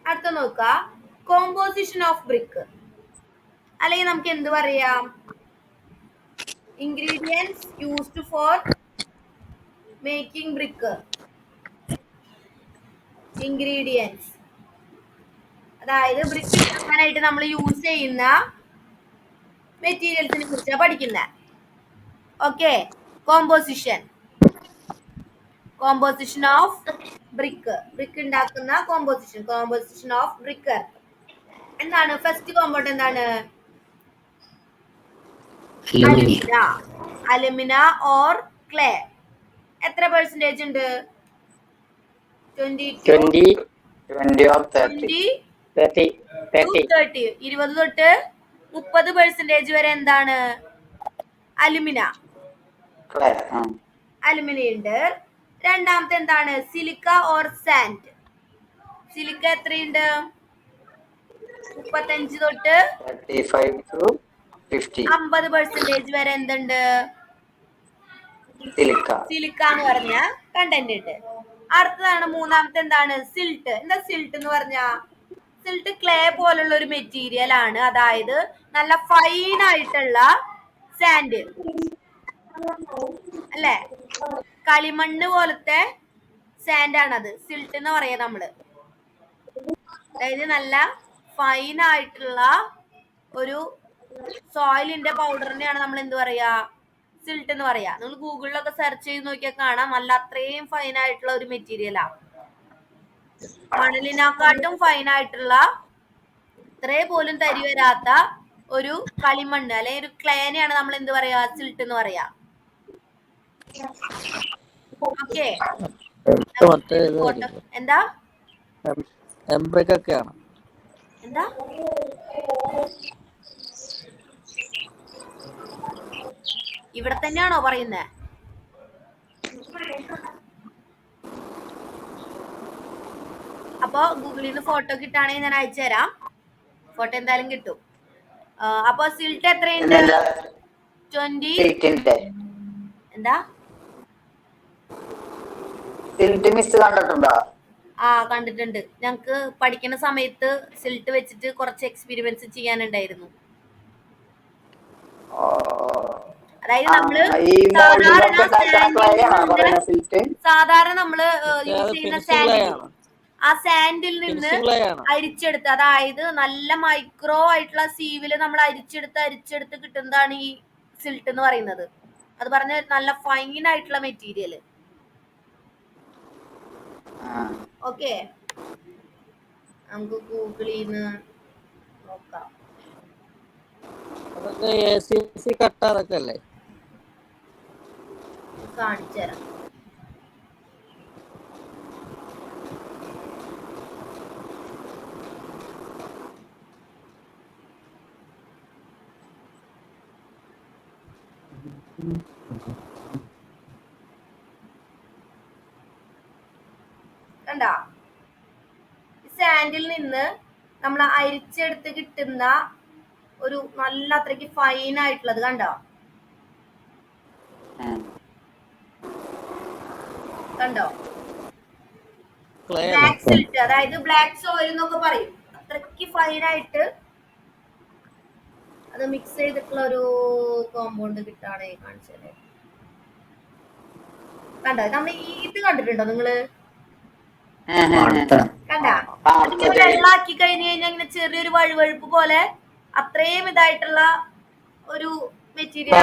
അടുത്ത നോക്ക, കോമ്പോസിഷൻ ഓഫ് ബ്രിക്ക്. അല്ലെങ്കിൽ നമുക്ക് എന്ത് പറയാം? Ingredients used for making brick. Ingredients അതായത് ബ്രിക്ക് ഉണ്ടാക്കാനായിട്ട് നമ്മൾ യൂസ് ചെയ്യുന്ന മെറ്റീരിയൽസിനെ കുറിച്ചാണ് പഠിക്കുന്നത്. ഓക്കെ. കോമ്പോസിഷൻ ഓഫ് ബ്രിക്ക് ഉണ്ടാക്കുന്ന കോമ്പോസിഷൻ ഓഫ് ബ്രിക്ക് എന്താണ്? ഫസ്റ്റ് കോമ്പൗണ്ട് എന്താണ്? Alumina or clay. എത്ര പെർസെന്റേജ് ഉണ്ട്? 20 തൊട്ട് 30% വരെ എന്താണ്? അലുമിന ഉണ്ട്. രണ്ടാമത്തെ എന്താണ്? Silica or sand. സിലിക്ക എത്രയുണ്ട്? 35 തൊട്ട് 50% വരെ എന്തുണ്ട്? സിലിക്ക എന്ന് പറഞ്ഞ കണ്ടന്റ് ഉണ്ട്. അടുത്തതാണ് മൂന്നാമത്തെ എന്താണ്? സിൽട്ട്. എന്താ സിൽട്ട് എന്ന് പറഞ്ഞ? സിൽട്ട് ക്ലേ പോലുള്ള ഒരു മെറ്റീരിയൽ ആണ്, അതായത് നല്ല ഫൈൻ ആയിട്ടുള്ള സാൻഡ് അല്ലേ? കളിമണ്ണ് പോലത്തെ സാൻഡ് ആണത്. സിൽട്ട് എന്ന് പറയാ നമ്മള്. അതായത് നല്ല ഫൈൻ ആയിട്ടുള്ള ഒരു സോയിലിന്റെ പൗഡറിനെയാണ് നമ്മൾ എന്ത് പറയാ, സിൽട്ട് എന്ന് പറയാ. നിങ്ങൾ ഗൂഗിളിലൊക്കെ സെർച്ച് ചെയ്ത് നോക്കിയാൽ കാണാം, നല്ല അത്രയും ഫൈൻ ആയിട്ടുള്ള ഒരു മെറ്റീരിയലാ. മണലിനെക്കാട്ടും ഫൈൻ ആയിട്ടുള്ള, ഇത്രേ പോലും തരി വരാത്ത ഒരു കളിമണ്ണ് അല്ലെങ്കിൽ ഒരു ക്ലേനെയാണ് നമ്മൾ എന്ത് പറയാ, സിൽട്ട് എന്ന് പറയാ. ഓക്കെ, മറ്റേ ഫോട്ടോ എന്താ എംബ്രിക്കൊക്കെയാണ്. എന്താ ഇവിടെ തന്നെയാണോ പറയുന്നേ? അപ്പൊ ഗൂഗിളിൽ നിന്ന് ഫോട്ടോ കിട്ടാണെങ്കിൽ ഞാൻ അയച്ചു തരാം. ഫോട്ടോ എന്തായാലും കിട്ടും. അപ്പൊ സിൽട്ട് എത്രയുണ്ട്? 20. എന്താ മിസ് കണ്ടിട്ടുണ്ടോ? ആ, കണ്ടിട്ടുണ്ട്. ഞങ്ങക്ക് പഠിക്കുന്ന സമയത്ത് സിൽട്ട് വെച്ചിട്ട് കുറച്ച് എക്സ്പീരിമെന്റ്സ് ചെയ്യാനുണ്ടായിരുന്നു. അതായത് നമ്മള് സാധാരണ നമ്മള് യൂസ് ചെയ്യുന്ന സാൻഡിൽ, ആ സാൻഡിൽ നിന്ന് അരിച്ചെടുത്ത്, അതായത് നല്ല മൈക്രോ ആയിട്ടുള്ള സീവില് നമ്മൾ അരിച്ചെടുത്ത് കിട്ടുന്നതാണ് ഈ സിൽട്ട് എന്ന് പറയുന്നത്. അത് പറഞ്ഞ നല്ല ഫൈൻ ആയിട്ടുള്ള മെറ്റീരിയൽ. ഓക്കെ, നമുക്ക് ഗൂഗിളിൽ നിന്ന് നോക്കാം. കട്ടാറൊക്കെ അല്ലേ? കാണിച്ചു തരാം. കണ്ടാ, സാൻഡിൽ നിന്ന് നമ്മൾ അരിച്ചെടുത്ത് കിട്ടുന്ന ഒരു നല്ല അത്രയ്ക്ക് ഫൈൻ ആയിട്ടുള്ളത് കണ്ടോ? കണ്ടോ? ബ്ലാക്ക് സിൽട്ട്, അതായത് ബ്ലാക്ക് സോയിൽ എന്നൊക്കെ പറയും. അത്രയ്ക്ക് ഫൈൻ ആയിട്ട് അത് മിക്സ് ചെയ്തിട്ടുള്ള ഒരു കോമ്പൗണ്ട് കിട്ടാണ് കാണിച്ചത്. കണ്ടോ? നമ്മൾ ഇത് കണ്ടിട്ടുണ്ടോ നിങ്ങള്? കണ്ടാ, വെള്ളാക്കി കഴിഞ്ഞു കഴിഞ്ഞാൽ ഇങ്ങനെ ചെറിയൊരു വഴുവഴുപ്പ് പോലെ അത്രയും ഇതായിട്ടുള്ള ഒരു മെറ്റീരിയൽ,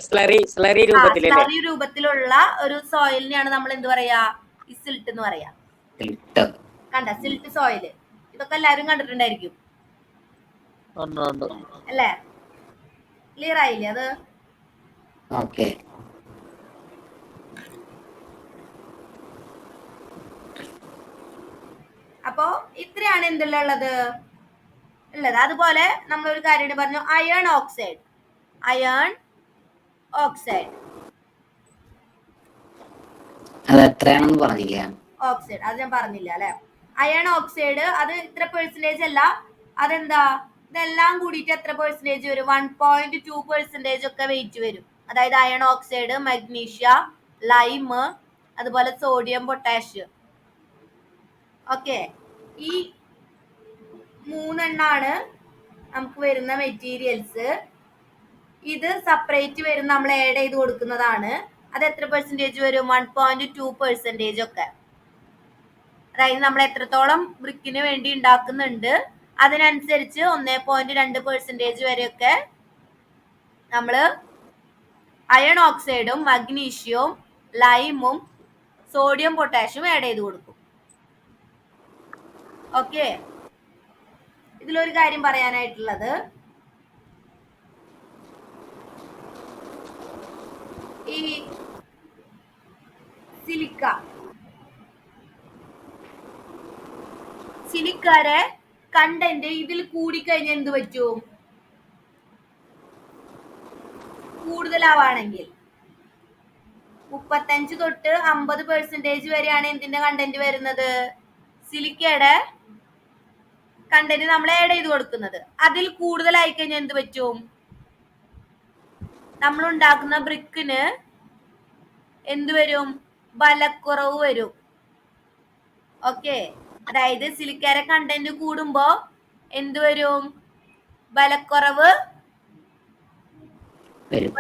സ്ലറി രൂപത്തിലുള്ള ഒരു സോയിലിനെയാണ് നമ്മൾ എന്ത് പറയാ, ഈ സിൽട്ട് എന്ന് പറയാ. കണ്ട, സിൽട്ട് സോയില് ഇതൊക്കെ എല്ലാരും കണ്ടിട്ടുണ്ടായിരിക്കും അല്ലേ? ക്ലിയർ ആയില്ലേ അത്? ഓക്കെ. അപ്പോ ഇത്രയാണ് എന്തുള്ളത്. അതുപോലെ നമ്മൾ ഒരു കാര്യം പറഞ്ഞു, അയൺ ഓക്സൈഡ്. അത് എത്രയാണെന്ന് പറഞ്ഞില്ല. ഓക്സൈഡ് അത് ഞാൻ പറഞ്ഞില്ല അല്ലെ. അയൺ ഓക്സൈഡ് അത് ഇത്ര പെർസെന്റേജ് അല്ല, അതെന്താ, ഇതെല്ലാം കൂടിയിട്ട് എത്ര പെർസെന്റേജ് വരും? 1.2% ഒക്കെ വെയിറ്റ് വരും. അതായത് അയൺ ഓക്സൈഡ്, മഗ്നീഷ്യ, ലൈം, അതുപോലെ സോഡിയം, പൊട്ടാഷ്യം. ഓക്കെ, ഈ 3 എണ്ണാണ് നമുക്ക് വരുന്ന മെറ്റീരിയൽസ്. ഇത് സെപ്പറേറ്റ് വരുന്ന നമ്മൾ ആഡ് ചെയ്ത് കൊടുക്കുന്നതാണ്. അത് എത്ര പെർസെന്റേജ് വരും? 1.2% ഒക്കെ. അതായത് നമ്മൾ എത്രത്തോളം ബ്രിക്കിന് വേണ്ടി ഉണ്ടാക്കുന്നുണ്ട് അതിനനുസരിച്ച് 1.2% വരെയൊക്കെ നമ്മള് അയൺ ഓക്സൈഡും മഗ്നീഷ്യവും ലൈമും സോഡിയം പൊട്ടാഷ്യം ആഡ് ചെയ്ത് കൊടുക്കും. ഓക്കെ, ഇതിലൊരു കാര്യം പറയാനായിട്ടുള്ളത്, ഈ സിലിക്കാരെ കണ്ടന്റ് ഇതിൽ കൂടിക്കഴിഞ്ഞാൽ എന്ത് പറ്റും? കൂടുതലാവാണെങ്കിൽ 35 തൊട്ട് 50% വരെയാണ് എന്തിന്റെ കണ്ടന്റ് വരുന്നത്? സിലിക്കയുടെ കണ്ടന്റ് നമ്മൾ ആഡ് ചെയ്ത് കൊടുക്കുന്നത്. അതിൽ കൂടുതലായി കഴിഞ്ഞാൽ എന്ത് പറ്റും? നമ്മൾ ഉണ്ടാക്കുന്ന ബ്രിക്കിന് എന്ത് വരും? ബലക്കുറവ് വരും. ഓക്കെ, അതായത് സിലിക്കയുടെ കണ്ടന്റ് കൂടുമ്പോ എന്ത് വരും? ബലക്കുറവ്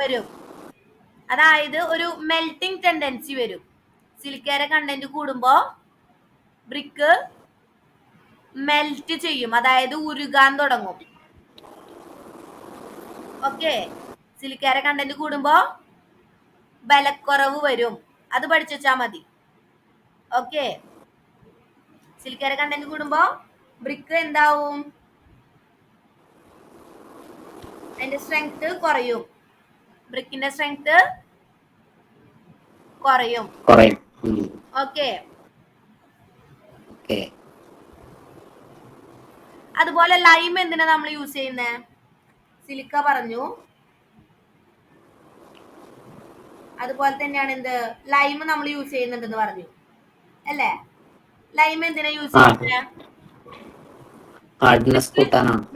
വരും. അതായത് ഒരു മെൽറ്റിംഗ് ടെൻഡൻസി വരും. സിലിക്കയുടെ കണ്ടന്റ് കൂടുമ്പോ ബ്രിക്ക് മെൽറ്റ് ചെയ്യും, അതായത് ഉരുകാൻ തുടങ്ങും. ഓക്കെ, സിലിക്കയുടെ കണ്ടന്റ് കൂടുമ്പോ ബലക്കുറവ് വരും. അത് പഠിച്ചാ മതി. ഓക്കെ, സിലിക്കയുടെ കണ്ടന്റ് കൂടുമ്പോ ബ്രിക്ക് എന്താവും? അതിന്റെ സ്ട്രെങ്ത് കുറയും. ബ്രിക്കിന്റെ സ്ട്രെങ്ത് കുറയും. ഓക്കെ, അതുപോലെ ലൈം എന്തിനാ നമ്മൾ യൂസ് ചെയ്യുന്നേ? സിലിക്ക പറഞ്ഞു. അതുപോലെ തന്നെയാണ് എന്ത്, ലൈം നമ്മൾ യൂസ് ചെയ്യുന്നുണ്ടെന്ന് പറഞ്ഞു അല്ലേ? ലൈം എന്തിനാ യൂസ് ചെയ്യുന്നത്?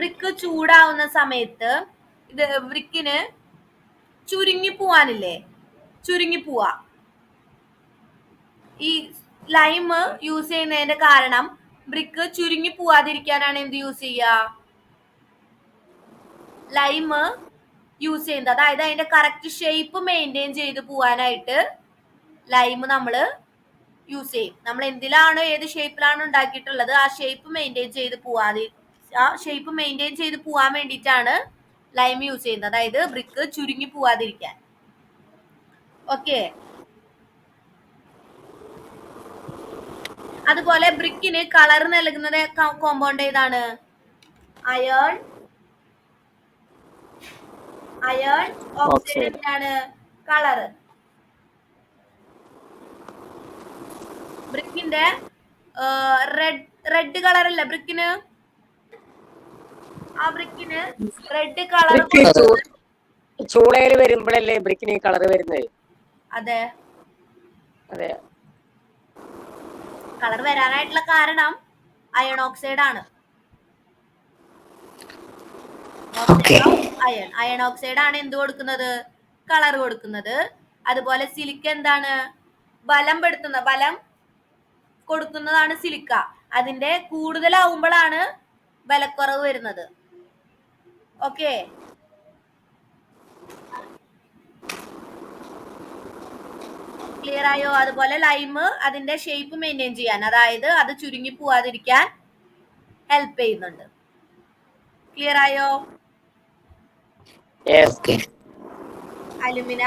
ബ്രിക്ക് ചൂടാവുന്ന സമയത്ത് ഇത് ബ്രിക്കിന് ചുരുങ്ങി പോവാനില്ലേ, ചുരുങ്ങി പോവാ. ഈ ലൈം യൂസ് ചെയ്യുന്നതിന്റെ കാരണം ബ്രിക്ക് ചുരുങ്ങി പോവാതിരിക്കാനാണ് എന്ത് യൂസ് ചെയ്യുക? ലൈം യൂസ് ചെയ്യുന്നത്. അതായത് അതിന്റെ കറക്റ്റ് ഷേപ്പ് മെയിൻറ്റെയിൻ ചെയ്ത് പോവാനായിട്ട് ലൈം നമ്മൾ യൂസ് ചെയ്യും. നമ്മൾ എന്തിലാണോ ഏത് ഷേപ്പിലാണോ ഉണ്ടാക്കിയിട്ടുള്ളത് ആ ഷേപ്പ് മെയിൻറ്റെയിൻ ചെയ്ത് പോവാൻ വേണ്ടിയിട്ടാണ് ലൈം യൂസ് ചെയ്യുന്നത്. അതായത് ബ്രിക്ക് ചുരുങ്ങി പോവാതിരിക്കാൻ. ഓക്കെ, അതുപോലെ ബ്രിക്കിന് കളർ നൽകുന്നത് കോമ്പൗണ്ട് ഏതാണ്? അയേൺ ഓക്സൈഡിനാണ് കളറ്. ബ്രിക്കിന്റെ റെഡ് കളർ അല്ല ബ്രിക്കിന്, ആ ബ്രിക്കിന് റെഡ് കളർ. ചൂളയിൽ വരുമ്പോഴല്ലേ ബ്രിക്കിന് കളർ വരുന്നത്? അതെ, അതെ. കളർ വരാനായിട്ടുള്ള കാരണം അയൺ ഓക്സൈഡ് ആണ്. അയൺ ഓക്സൈഡ് ആണ് എന്ത് കൊടുക്കുന്നത്? കളർ കൊടുക്കുന്നത്. അതുപോലെ സിലിക്ക എന്താണ്? ബലം കൊടുക്കുന്നതാണ് സിലിക്ക. അതിന്റെ കൂടുതലാവുമ്പോഴാണ് ബലക്കുറവ് വരുന്നത്. ഓക്കെ, ക്ലിയർ ആയോ? അതുപോലെ ലൈം അതിന്റെ ഷേപ്പ് മെയിൻറ്റെയിൻ ചെയ്യാൻ, അതായത് അത് ചുരുങ്ങി പോവാതിരിക്കാൻ ഹെൽപ്പ് ചെയ്യുന്നുണ്ട്. ക്ലിയർ ആയോ? അലുമിന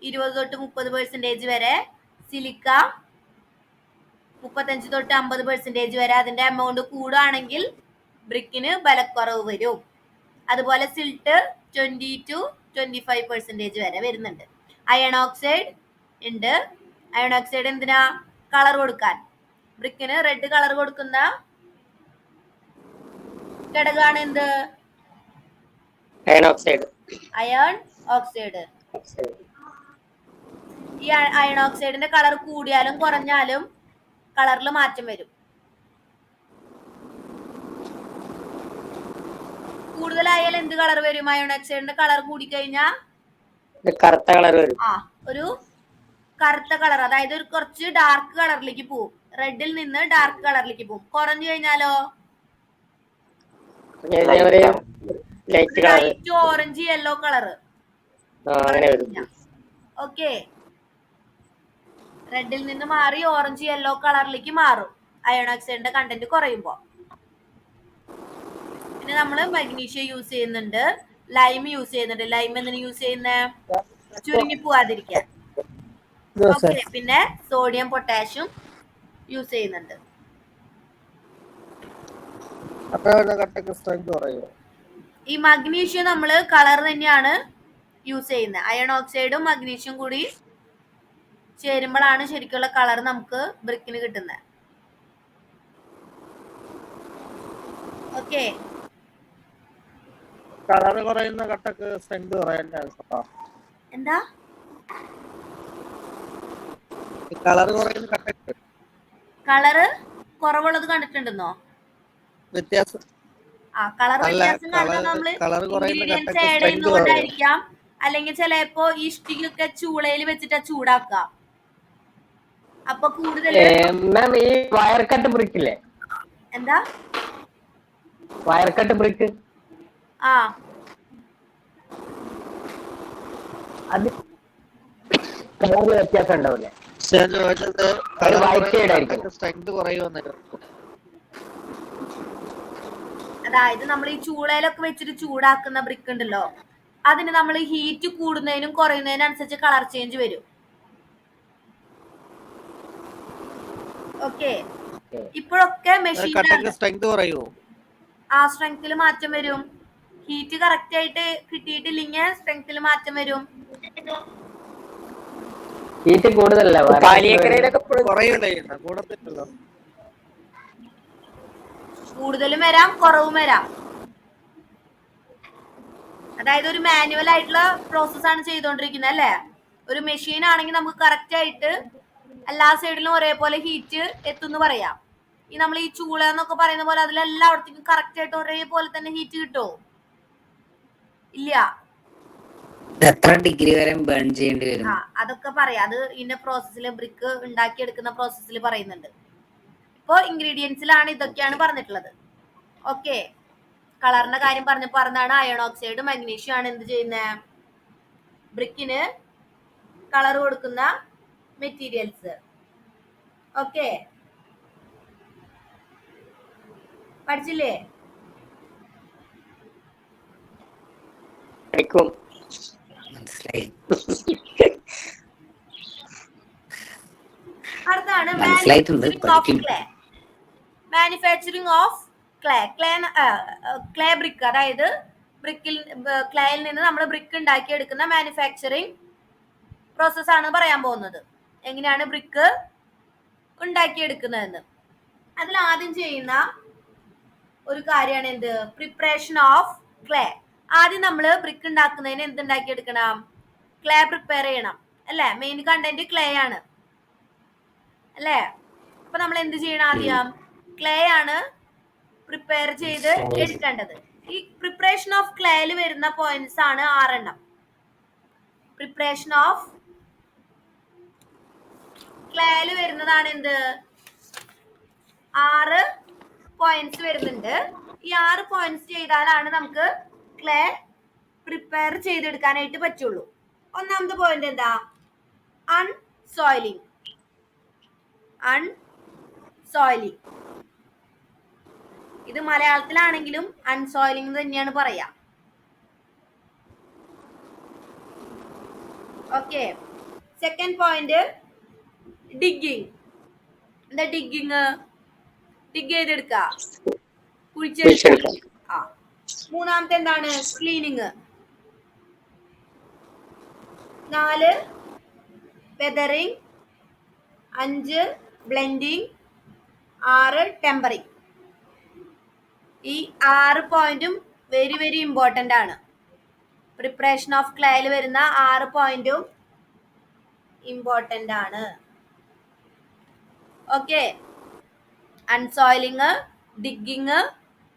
20 തൊട്ട് 30% വരെ, സിലിക്ക 35 തൊട്ട് 50% വരെ. അതിന്റെ എമൗണ്ട് കൂടുകയാണെങ്കിൽ ബ്രിക്കിന് ബലക്കുറവ് വരും. അതുപോലെ സിൽട്ട് 20 to 25% വരെ വരുന്നുണ്ട്. അയൺ ഓക്സൈഡ് ഉണ്ട്. അയൺ ഓക്സൈഡ് എന്തിനാ? കളർ കൊടുക്കാൻ. ബ്രിക്കിന് റെഡ് കളർ കൊടുക്കുന്ന ഘടകമാണ് എന്ത്? Iron oxide. ഈ അയൺ ഓക്സൈഡിന്റെ കളർ കൂടിയാലും കുറഞ്ഞാലും കളറിൽ മാറ്റം വരും. കൂടുതലായാൽ എന്ത് കളർ വരും? അയൺ ഓക്സൈഡിന്റെ കളർ കൂടിക്കഴിഞ്ഞാൽ കറുത്ത കളർ വരും. ഒരു കറുത്ത കളർ, അതായത് ഒരു കുറച്ച് ഡാർക്ക് കളറിലേക്ക് പോവും. റെഡിൽ നിന്ന് ഡാർക്ക് കളറിലേക്ക് പോവും. കുറഞ്ഞു കഴിഞ്ഞാലോ light orange yellow colour. Okay, റെഡിൽ നിന്ന് മാറി ഓറഞ്ച് യെല്ലോ കളറിലേക്ക് മാറും അയൺ ഓക്സൈഡിന്റെ കണ്ടന്റ് കുറയുമ്പോ. പിന്നെ നമ്മള് മഗ്നീഷ്യം യൂസ് ചെയ്യുന്നുണ്ട്, ലൈം യൂസ് ചെയ്യുന്നുണ്ട്. ലൈം എന്തിനു യൂസ് ചെയ്യുന്ന? ചുരുങ്ങി പോവാതിരിക്കാൻ. ഓക്കെ, പിന്നെ സോഡിയം പൊട്ടാഷ്യം യൂസ് ചെയ്യുന്നുണ്ട്. ഈ മഗ്നീഷ്യം നമ്മള് കളർ തന്നെയാണ് യൂസ് ചെയ്യുന്നത്. അയൺ ഓക്സൈഡും മഗ്നീഷ്യം കൂടി ചേരുമ്പോഴാണ് ശരിക്കുള്ള കളർ നമുക്ക് ബ്രിക്കിന് കിട്ടുന്നത്. ഓക്കെ, കളർ കുറയുന്ന കട്ടക്ക് സ്ട്രെങ്ത് കുറയാൻ ചാൻസ് ഉണ്ടോ? എന്താ? കളർ കുറയുന്ന കട്ടക്ക് കളറ് കുറവുള്ളത് കണ്ടിട്ടുണ്ടെന്നോ? വ്യത്യാസം. കളർ വ്യത്യാസം കാണുന്നത് നമ്മള് ഇൻഗ്രീഡിയൻസ് ആഡ് ചെയ്യുന്നതുകൊണ്ടായിരിക്കാം. അല്ലെങ്കിൽ ചിലപ്പോ ഈ ഇഷ്ടികൊക്കെ ചൂളയിൽ വെച്ചിട്ടാ ചൂടാക്കുക. അപ്പൊ കൂടുതൽ ഈ വയർ കട്ട് ബ്രിക്കില്ലേ? എന്താ വയർ കട്ട് ബ്രിക്ക്? കളറിൽ വ്യത്യാസം ഉണ്ടാവില്ലേ? ഞാൻ ചോദിച്ചത് ഒരു white shade ആയിരിക്കും. സ്ട്രെങ്ത് കുറയുമെന്നായിരുന്നു. അതായത് നമ്മൾ ഈ ചൂളയിലൊക്കെ വെച്ചിട്ട് ചൂടാക്കുന്ന ബ്രിക്ക് ഉണ്ടല്ലോ, അതിന് നമ്മൾ ഹീറ്റ് കൂടുന്നതിനും കുറയുന്നതിനും അനുസരിച്ച് കളർ ചേഞ്ച് വരും. ഓക്കെ, ഇപ്പോഴൊക്കെ മെഷീനിലാണ്. സ്ട്രെങ്ത് കുറയുമോ? ആ സ്ട്രെങ്ത്തിൽ മാറ്റം വരും. ഹീറ്റ് കറക്റ്റ് ആയിട്ട് കിട്ടിയിട്ടില്ലെങ്കിൽ സ്ട്രെങ്ത്തിൽ മാറ്റം വരും. ഹീറ്റ് കൂടുതലല്ല, പാലിയേക്കരയിലൊക്കെ കുറയൂലേ? കൂടത്തില്ലല്ലോ. കൂടുതലും വരാം, കുറവും വരാം. അതായത് ഒരു മാനുവൽ ആയിട്ടുള്ള പ്രോസസ്സാണ് ചെയ്തുകൊണ്ടിരിക്കുന്നത് അല്ലേ? ഒരു മെഷീൻ ആണെങ്കിൽ നമുക്ക് കറക്റ്റ് ആയിട്ട് എല്ലാ സൈഡിലും ഒരേപോലെ ഹീറ്റ് എത്തുമെന്ന് പറയാം. ഈ നമ്മൾ ഈ ചൂള എന്നൊക്കെ പറയുന്ന പോലെ അതിലെല്ലായിടത്തേക്കും കറക്റ്റ് ആയിട്ട് ഒരേപോലെ തന്നെ ഹീറ്റ് കിട്ടുമോ? ഇല്ല. എത്ര ഡിഗ്രി വരെ ബേൺ ചെയ്യേണ്ടി വരും? അതൊക്കെ പറയാം. അത് ഇതിന്റെ പ്രോസസ്സിൽ, ബ്രിക്ക് ഉണ്ടാക്കിയെടുക്കുന്ന പ്രോസസ്സിൽ പറയുന്നുണ്ട്. ഇപ്പൊ ഇൻഗ്രീഡിയൻസിലാണ് ഇതൊക്കെയാണ് പറഞ്ഞിട്ടുള്ളത്. ഓക്കെ, കളറിന്റെ കാര്യം പറഞ്ഞാണ് അയൺ ഓക്സൈഡ്, മഗ്നീഷ്യം ആണ് എന്ത് ചെയ്യുന്നത്, ബ്രിക്കിന് കളർ കൊടുക്കുന്ന മെറ്റീരിയൽസ്. ഓക്കെ, പഠിച്ചില്ലേ? പഠിക്കും. മനസ്സിലായി. അടുത്താണ് മനസ്സിലായിട്ടുണ്ട്, പഠിക്കും. Manufacturing of clay. Clay brick, അതായത് ക്ലേയിൽ നിന്ന് നമ്മൾ ബ്രിക്ക് ഉണ്ടാക്കി എടുക്കുന്ന മാനുഫാക്ചറിങ് പ്രോസസ്സാണ് പറയാൻ പോകുന്നത്. എങ്ങനെയാണ് ബ്രിക്ക് ഉണ്ടാക്കിയെടുക്കുന്നതെന്ന്. അതിൽ ആദ്യം ചെയ്യുന്ന ഒരു കാര്യമാണ് എന്ത്, പ്രിപ്പറേഷൻ ഓഫ് ക്ലേ. ആദ്യം നമ്മൾ ബ്രിക്ക് ഉണ്ടാക്കുന്നതിന് എന്തുണ്ടാക്കിയെടുക്കണം, ക്ലേ പ്രിപ്പയർ ചെയ്യണം അല്ലേ? മെയിൻ കണ്ടന്റ് ക്ലേ ആണ് അല്ലേ? അപ്പൊ നമ്മൾ എന്ത് ചെയ്യണം, ആദ്യം ക്ലേ ആണ് പ്രിപ്പയർ ചെയ്ത് എടുക്കേണ്ടത്. ഈ പ്രിപ്പറേഷൻ ഓഫ് ക്ലേയിൽ വരുന്ന പോയിന്റ്സ് ആണ് 6 പ്രിപ്പറേഷൻ ഓഫ് ക്ലേയിൽ വരുന്നതാണ് എന്ത്, 6 പോയിന്റ്സ് വരുന്നുണ്ട്. ഈ 6 പോയിന്റ്സ് ചെയ്താലാണ് നമുക്ക് ക്ലേ പ്രിപ്പയർ ചെയ്തെടുക്കാനായിട്ട് പറ്റുള്ളൂ. ഒന്നാമത്തെ പോയിന്റ് എന്താ, അൺസോയിലിംഗ്. അൺസോയിലിംഗ്, ഇത് മലയാളത്തിലാണെങ്കിലും അൺസോയിലിംഗ് തന്നെയാണ് പറയാ. Okay, second point digging. എന്താ ഡിഗിങ്? ഡിഗ് ചെയ്തെടുക്ക, കുഴിച്ചെടുക്ക. മൂന്നാമത്തെ എന്താണ്, ക്ലീനിങ്. 4 വെതറിങ്. 5 ബ്ലെൻഡിങ്. 6 ടെമ്പറിങ്. ഈ 6 പോയിന്റും വെരി വെരി ഇമ്പോർട്ടന്റ് ആണ്. പ്രിപ്പറേഷൻ ഓഫ് ക്ലേയിൽ വരുന്ന 6 പോയിന്റും ഇമ്പോർട്ടന്റ് ആണ്. Okay, unsoiling, digging,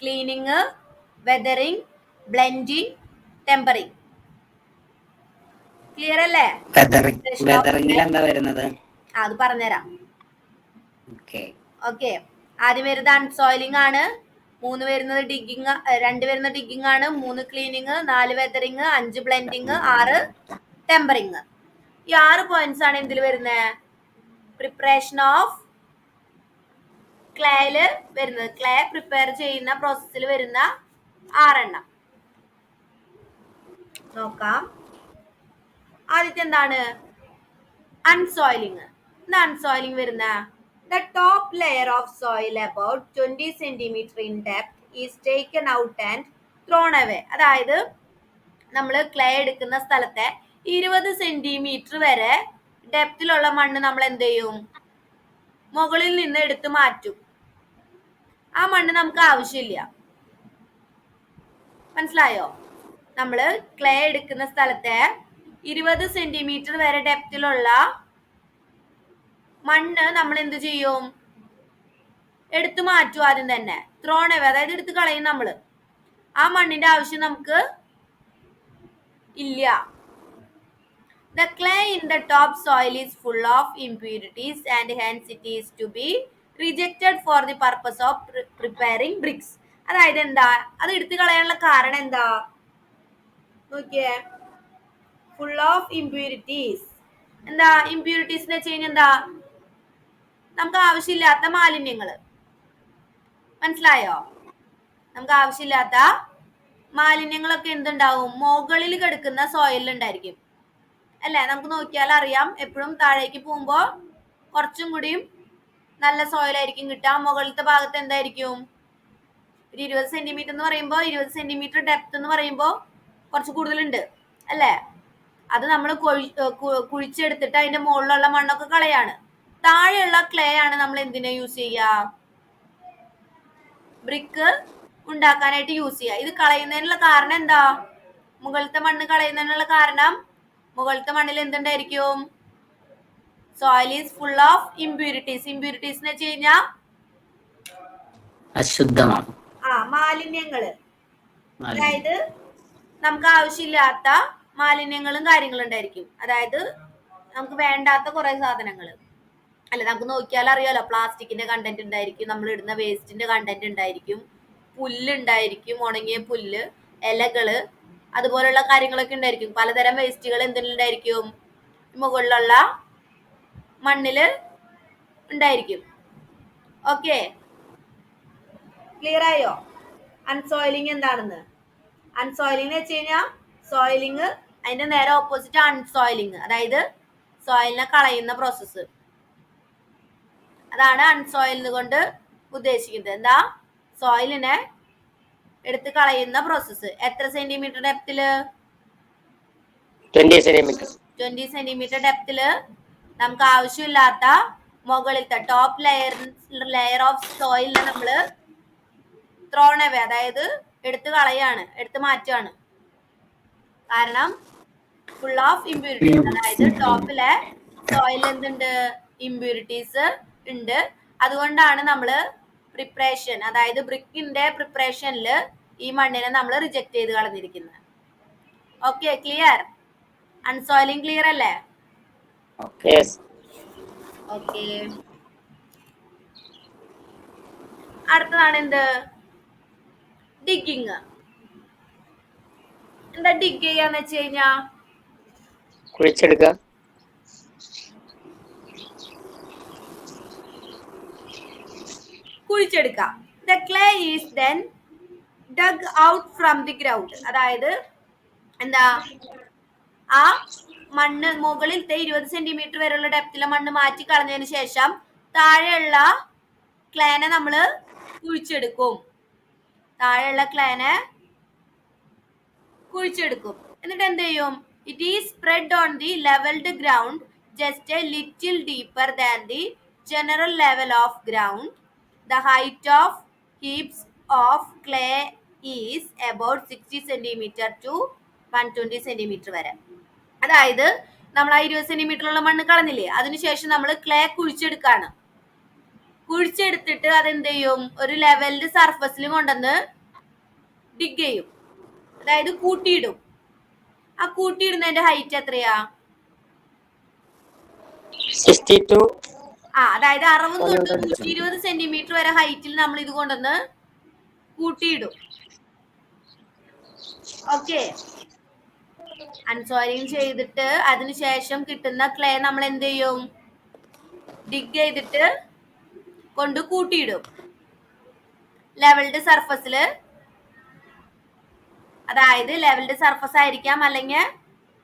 cleaning, weathering, blending, tempering. Clear അല്ലേ? വെതറിംഗിൽ എന്താ വരുന്നത്? അത് പറഞ്ഞുതരാം. ഓക്കെ, ആദ്യം വരുന്നത് അൺസോയിലിംഗ് ആണ്, 3 വരുന്നത് ഡിഗിങ്, 2 വരുന്ന ഡിഗിങ് ആണ്, 3 ക്ലീനിങ്, 4 വെതറിങ്, 5 ബ്ലെൻഡിങ്, 6 ടെമ്പറിങ്. ഈ 6 പോയിന്റ്സ് ആണ് എന്തിൽ വരുന്നത്, പ്രിപ്പറേഷൻ ഓഫ് ക്ലേയിൽ വരുന്നത്. ക്ലേ പ്രിപ്പയർ ചെയ്യുന്ന പ്രോസസ്സിൽ വരുന്ന 6 നോക്കാം. ആദ്യത്തെ എന്താണ്, അൺസോയിലിംഗ്. എന്താ അൺസോയിലിംഗ് വരുന്ന, the top layer of soil about 20 centimeter in depth is taken out and thrown away. അതായത് നമ്മൾ ക്ലേ എടുക്കുന്ന സ്ഥലത്തെ 20 സെന്റിമീറ്റർ വരെ ഡെപ്തിലുള്ള മണ്ണ് നമ്മൾ എന്ത് ചെയ്യും, മുകളിൽ നിന്ന് എടുത്തു മാറ്റും. ആ മണ്ണ് നമുക്ക് ആവശ്യമില്ല. മനസ്സിലായോ? നമ്മൾ ക്ലേ എടുക്കുന്ന സ്ഥലത്തെ 20 സെന്റിമീറ്റർ വരെ ഡെപ്തിലുള്ള മണ്ണ് നമ്മൾ എന്ത് ചെയ്യും, എടുത്തു മാറ്റും. ആദ്യം തന്നെ ത്രോൺ അവേ, അതായത് എടുത്ത് കളയും നമ്മൾ. ആ മണ്ണിന്റെ ആവശ്യം നമുക്ക് ഇല്ല. The clay in the top soil is full of impurities and hence it is to be rejected for the purpose of preparing bricks. അതായത് എന്താ, അത് എടുത്തു കളയാനുള്ള കാരണം എന്താ നോക്കിയേ, ഫുൾ ഓഫ് ഇംപ്യൂരിറ്റീസ്. എന്താ ഇംപ്യൂരിറ്റീസ് എന്ന് വെച്ച് കഴിഞ്ഞാൽ എന്താ? നമുക്ക് ആവശ്യമില്ലാത്ത മാലിന്യങ്ങള്. മനസ്സിലായോ? നമുക്ക് ആവശ്യമില്ലാത്ത മാലിന്യങ്ങളൊക്കെ എന്തുണ്ടാവും? മുകളിൽ കിടക്കുന്ന സോയിലിൽ ഉണ്ടായിരിക്കും അല്ലെ? നമുക്ക് നോക്കിയാൽ അറിയാം, എപ്പോഴും താഴേക്ക് പോകുമ്പോ കുറച്ചും കൂടിയും നല്ല സോയിലായിരിക്കും കിട്ടുക. മുകളിലത്തെ ഭാഗത്ത് എന്തായിരിക്കും? ഒരു 20 സെന്റിമീറ്റർ എന്ന് പറയുമ്പോൾ 20 സെന്റിമീറ്റർ ഡെപ്ത് എന്ന് പറയുമ്പോൾ കുറച്ച് കൂടുതലുണ്ട് അല്ലേ? അത് നമ്മൾ കുഴിച്ചെടുത്തിട്ട് അതിന്റെ മുകളിലുള്ള മണ്ണൊക്കെ കളയാണ്. താഴെയുള്ള ക്ലേ ആണ് നമ്മൾ എന്തിനാ യൂസ് ചെയ്യുക? ബ്രിക്ക് ഉണ്ടാക്കാനായിട്ട് യൂസ് ചെയ്യുക. ഇത് കളയുന്നതിനുള്ള കാരണം എന്താ? മുകളിലത്തെ മണ്ണ് കളയുന്നതിനുള്ള കാരണം മുകളിലത്തെ മണ്ണിൽ എന്തുണ്ടായിരിക്കും? Soil is full of impurities. Impurities എന്ന് വെച്ച് കഴിഞ്ഞാൽ അശുദ്ധമാണ്. മാലിന്യങ്ങള്. അതായത് നമുക്ക് ആവശ്യമില്ലാത്ത മാലിന്യങ്ങളും കാര്യങ്ങളും ഉണ്ടായിരിക്കും. അതായത് നമുക്ക് വേണ്ടാത്ത കുറെ സാധനങ്ങൾ അല്ലെ? നമുക്ക് നോക്കിയാൽ അറിയാലോ, പ്ലാസ്റ്റിക്കിന്റെ കണ്ടന്റ് ഉണ്ടായിരിക്കും, നമ്മൾ ഇടുന്ന വേസ്റ്റിന്റെ കണ്ടന്റ് ഉണ്ടായിരിക്കും, പുല്ല് ഉണ്ടായിരിക്കും, ഉണങ്ങിയ പുല്ല്, ഇലകള്, അതുപോലുള്ള കാര്യങ്ങളൊക്കെ ഉണ്ടായിരിക്കും. പലതരം വേസ്റ്റുകൾ എന്തിനുണ്ടായിരിക്കും? മുകളിലുള്ള മണ്ണില് ഉണ്ടായിരിക്കും. ഓക്കെ, ക്ലിയർ ആയോ അൺസോയിലിംഗ് എന്താണെന്ന്? അൺസോയിലിംഗ് എന്ന് വെച്ച് കഴിഞ്ഞാൽ സോയിലിംഗ് അതിന്റെ നേരെ ഓപ്പോസിറ്റ് അൺസോയിലിംഗ്, അതായത് സോയിലിനെ കളയുന്ന പ്രോസസ്സ്. അതാണ് അൺസോയിലിംഗ് കൊണ്ട് ഉദ്ദേശിക്കുന്നത്. എന്താ? സോയിലിനെ എടുത്ത് കളയുന്ന പ്രോസസ്സ്. എത്ര സെന്റിമീറ്റർ ഡെപ്തില്? 20 സെന്റിമീറ്റർ ഡെപ്തില് നമുക്ക് ആവശ്യമില്ലാത്ത മുകളിലത്തെ ടോപ്പ് ലെയർ ഓഫ് സോയിലിനെ നമ്മള് ത്രോൺ അവേ, അതായത് എടുത്ത് കളയാണ്, എടുത്ത് മാറ്റുകയാണ്. കാരണം ഫുൾ ഓഫ് ഇംപ്യൂരിറ്റീസ്, അതായത് ടോപ്പിലെ സോയിൽ എന്തുണ്ട്? ഇംപ്യൂരിറ്റീസ് ഉണ്ട്. അതുകൊണ്ടാണ് നമ്മള് പ്രിപ്പറേഷൻ, അതായത് ബ്രിക്കിന്റെ പ്രിപ്പറേഷനിൽ ഈ മണ്ണിനെ നമ്മൾ റിജക്ട് ചെയ്ത് കളഞ്ഞിരിക്കുന്നത്. Okay, clear? അൺസോയിലിംഗ് ക്ലിയർ അല്ലേ? ഓക്കെ. അടുത്തതാണ് എന്ത്? ഡിഗിങ്. എന്താ ഡിഗ് ചെയ്യാന്ന് വെച്ച് കഴിഞ്ഞാ? കുഴിച്ചെടുക്കുക. The clay is then dug out from the ground. അതായത് എന്താ? ആ മണ്ണ് മുകളിലത്തെ 20 സെന്റിമീറ്റർ വരെയുള്ള ഡെപ്തിലെ മണ്ണ് മാറ്റി കളഞ്ഞതിന് ശേഷം താഴെയുള്ള ക്ലേനെ നമ്മള് കുഴിച്ചെടുക്കും. എന്നിട്ട് എന്ത് ചെയ്യും? It is spread on the leveled ground just a little deeper than the general level of ground. The height of heaps of clay is about 60 centimeter to 120 centimeter വരെ. അതായത് നമ്മൾ ആ 20 സെന്റിമീറ്ററുള്ള മണ്ണ് കളഞ്ഞില്ലേ, അതിനുശേഷം നമ്മൾ ക്ലേ കുഴിച്ചെടുക്കാണ്. കുഴിച്ചെടുത്തിട്ട് അതെന്ത് ചെയ്യും? ഒരു ലെവൽഡ് സർഫസിൽ കൊണ്ടുവന്ന് ഡിഗ് ചെയ്യും, അതായത് കൂട്ടിയിടും. ആ കൂട്ടിയിടുന്നതിന്റെ ഹൈറ്റ് എത്രയാ? 62. അതായത് 60 തൊട്ട് 120 സെന്റിമീറ്റർ വരെ ഹൈറ്റിൽ നമ്മൾ ഇത് കൊണ്ടുവന്ന് കൂട്ടിയിടും. ഓക്കെ, അൺസോയിലിംഗ് ചെയ്തിട്ട് അതിനുശേഷം കിട്ടുന്ന ക്ലേ നമ്മൾ എന്ത് ചെയ്യും? ഡിഗ് ചെയ്തിട്ട് കൊണ്ട് കൂട്ടിയിടും ലെവൽഡ് സർഫസില്. അതായത് ലെവൽഡ് സർഫസ് ആയിരിക്കാം, അല്ലെങ്കിൽ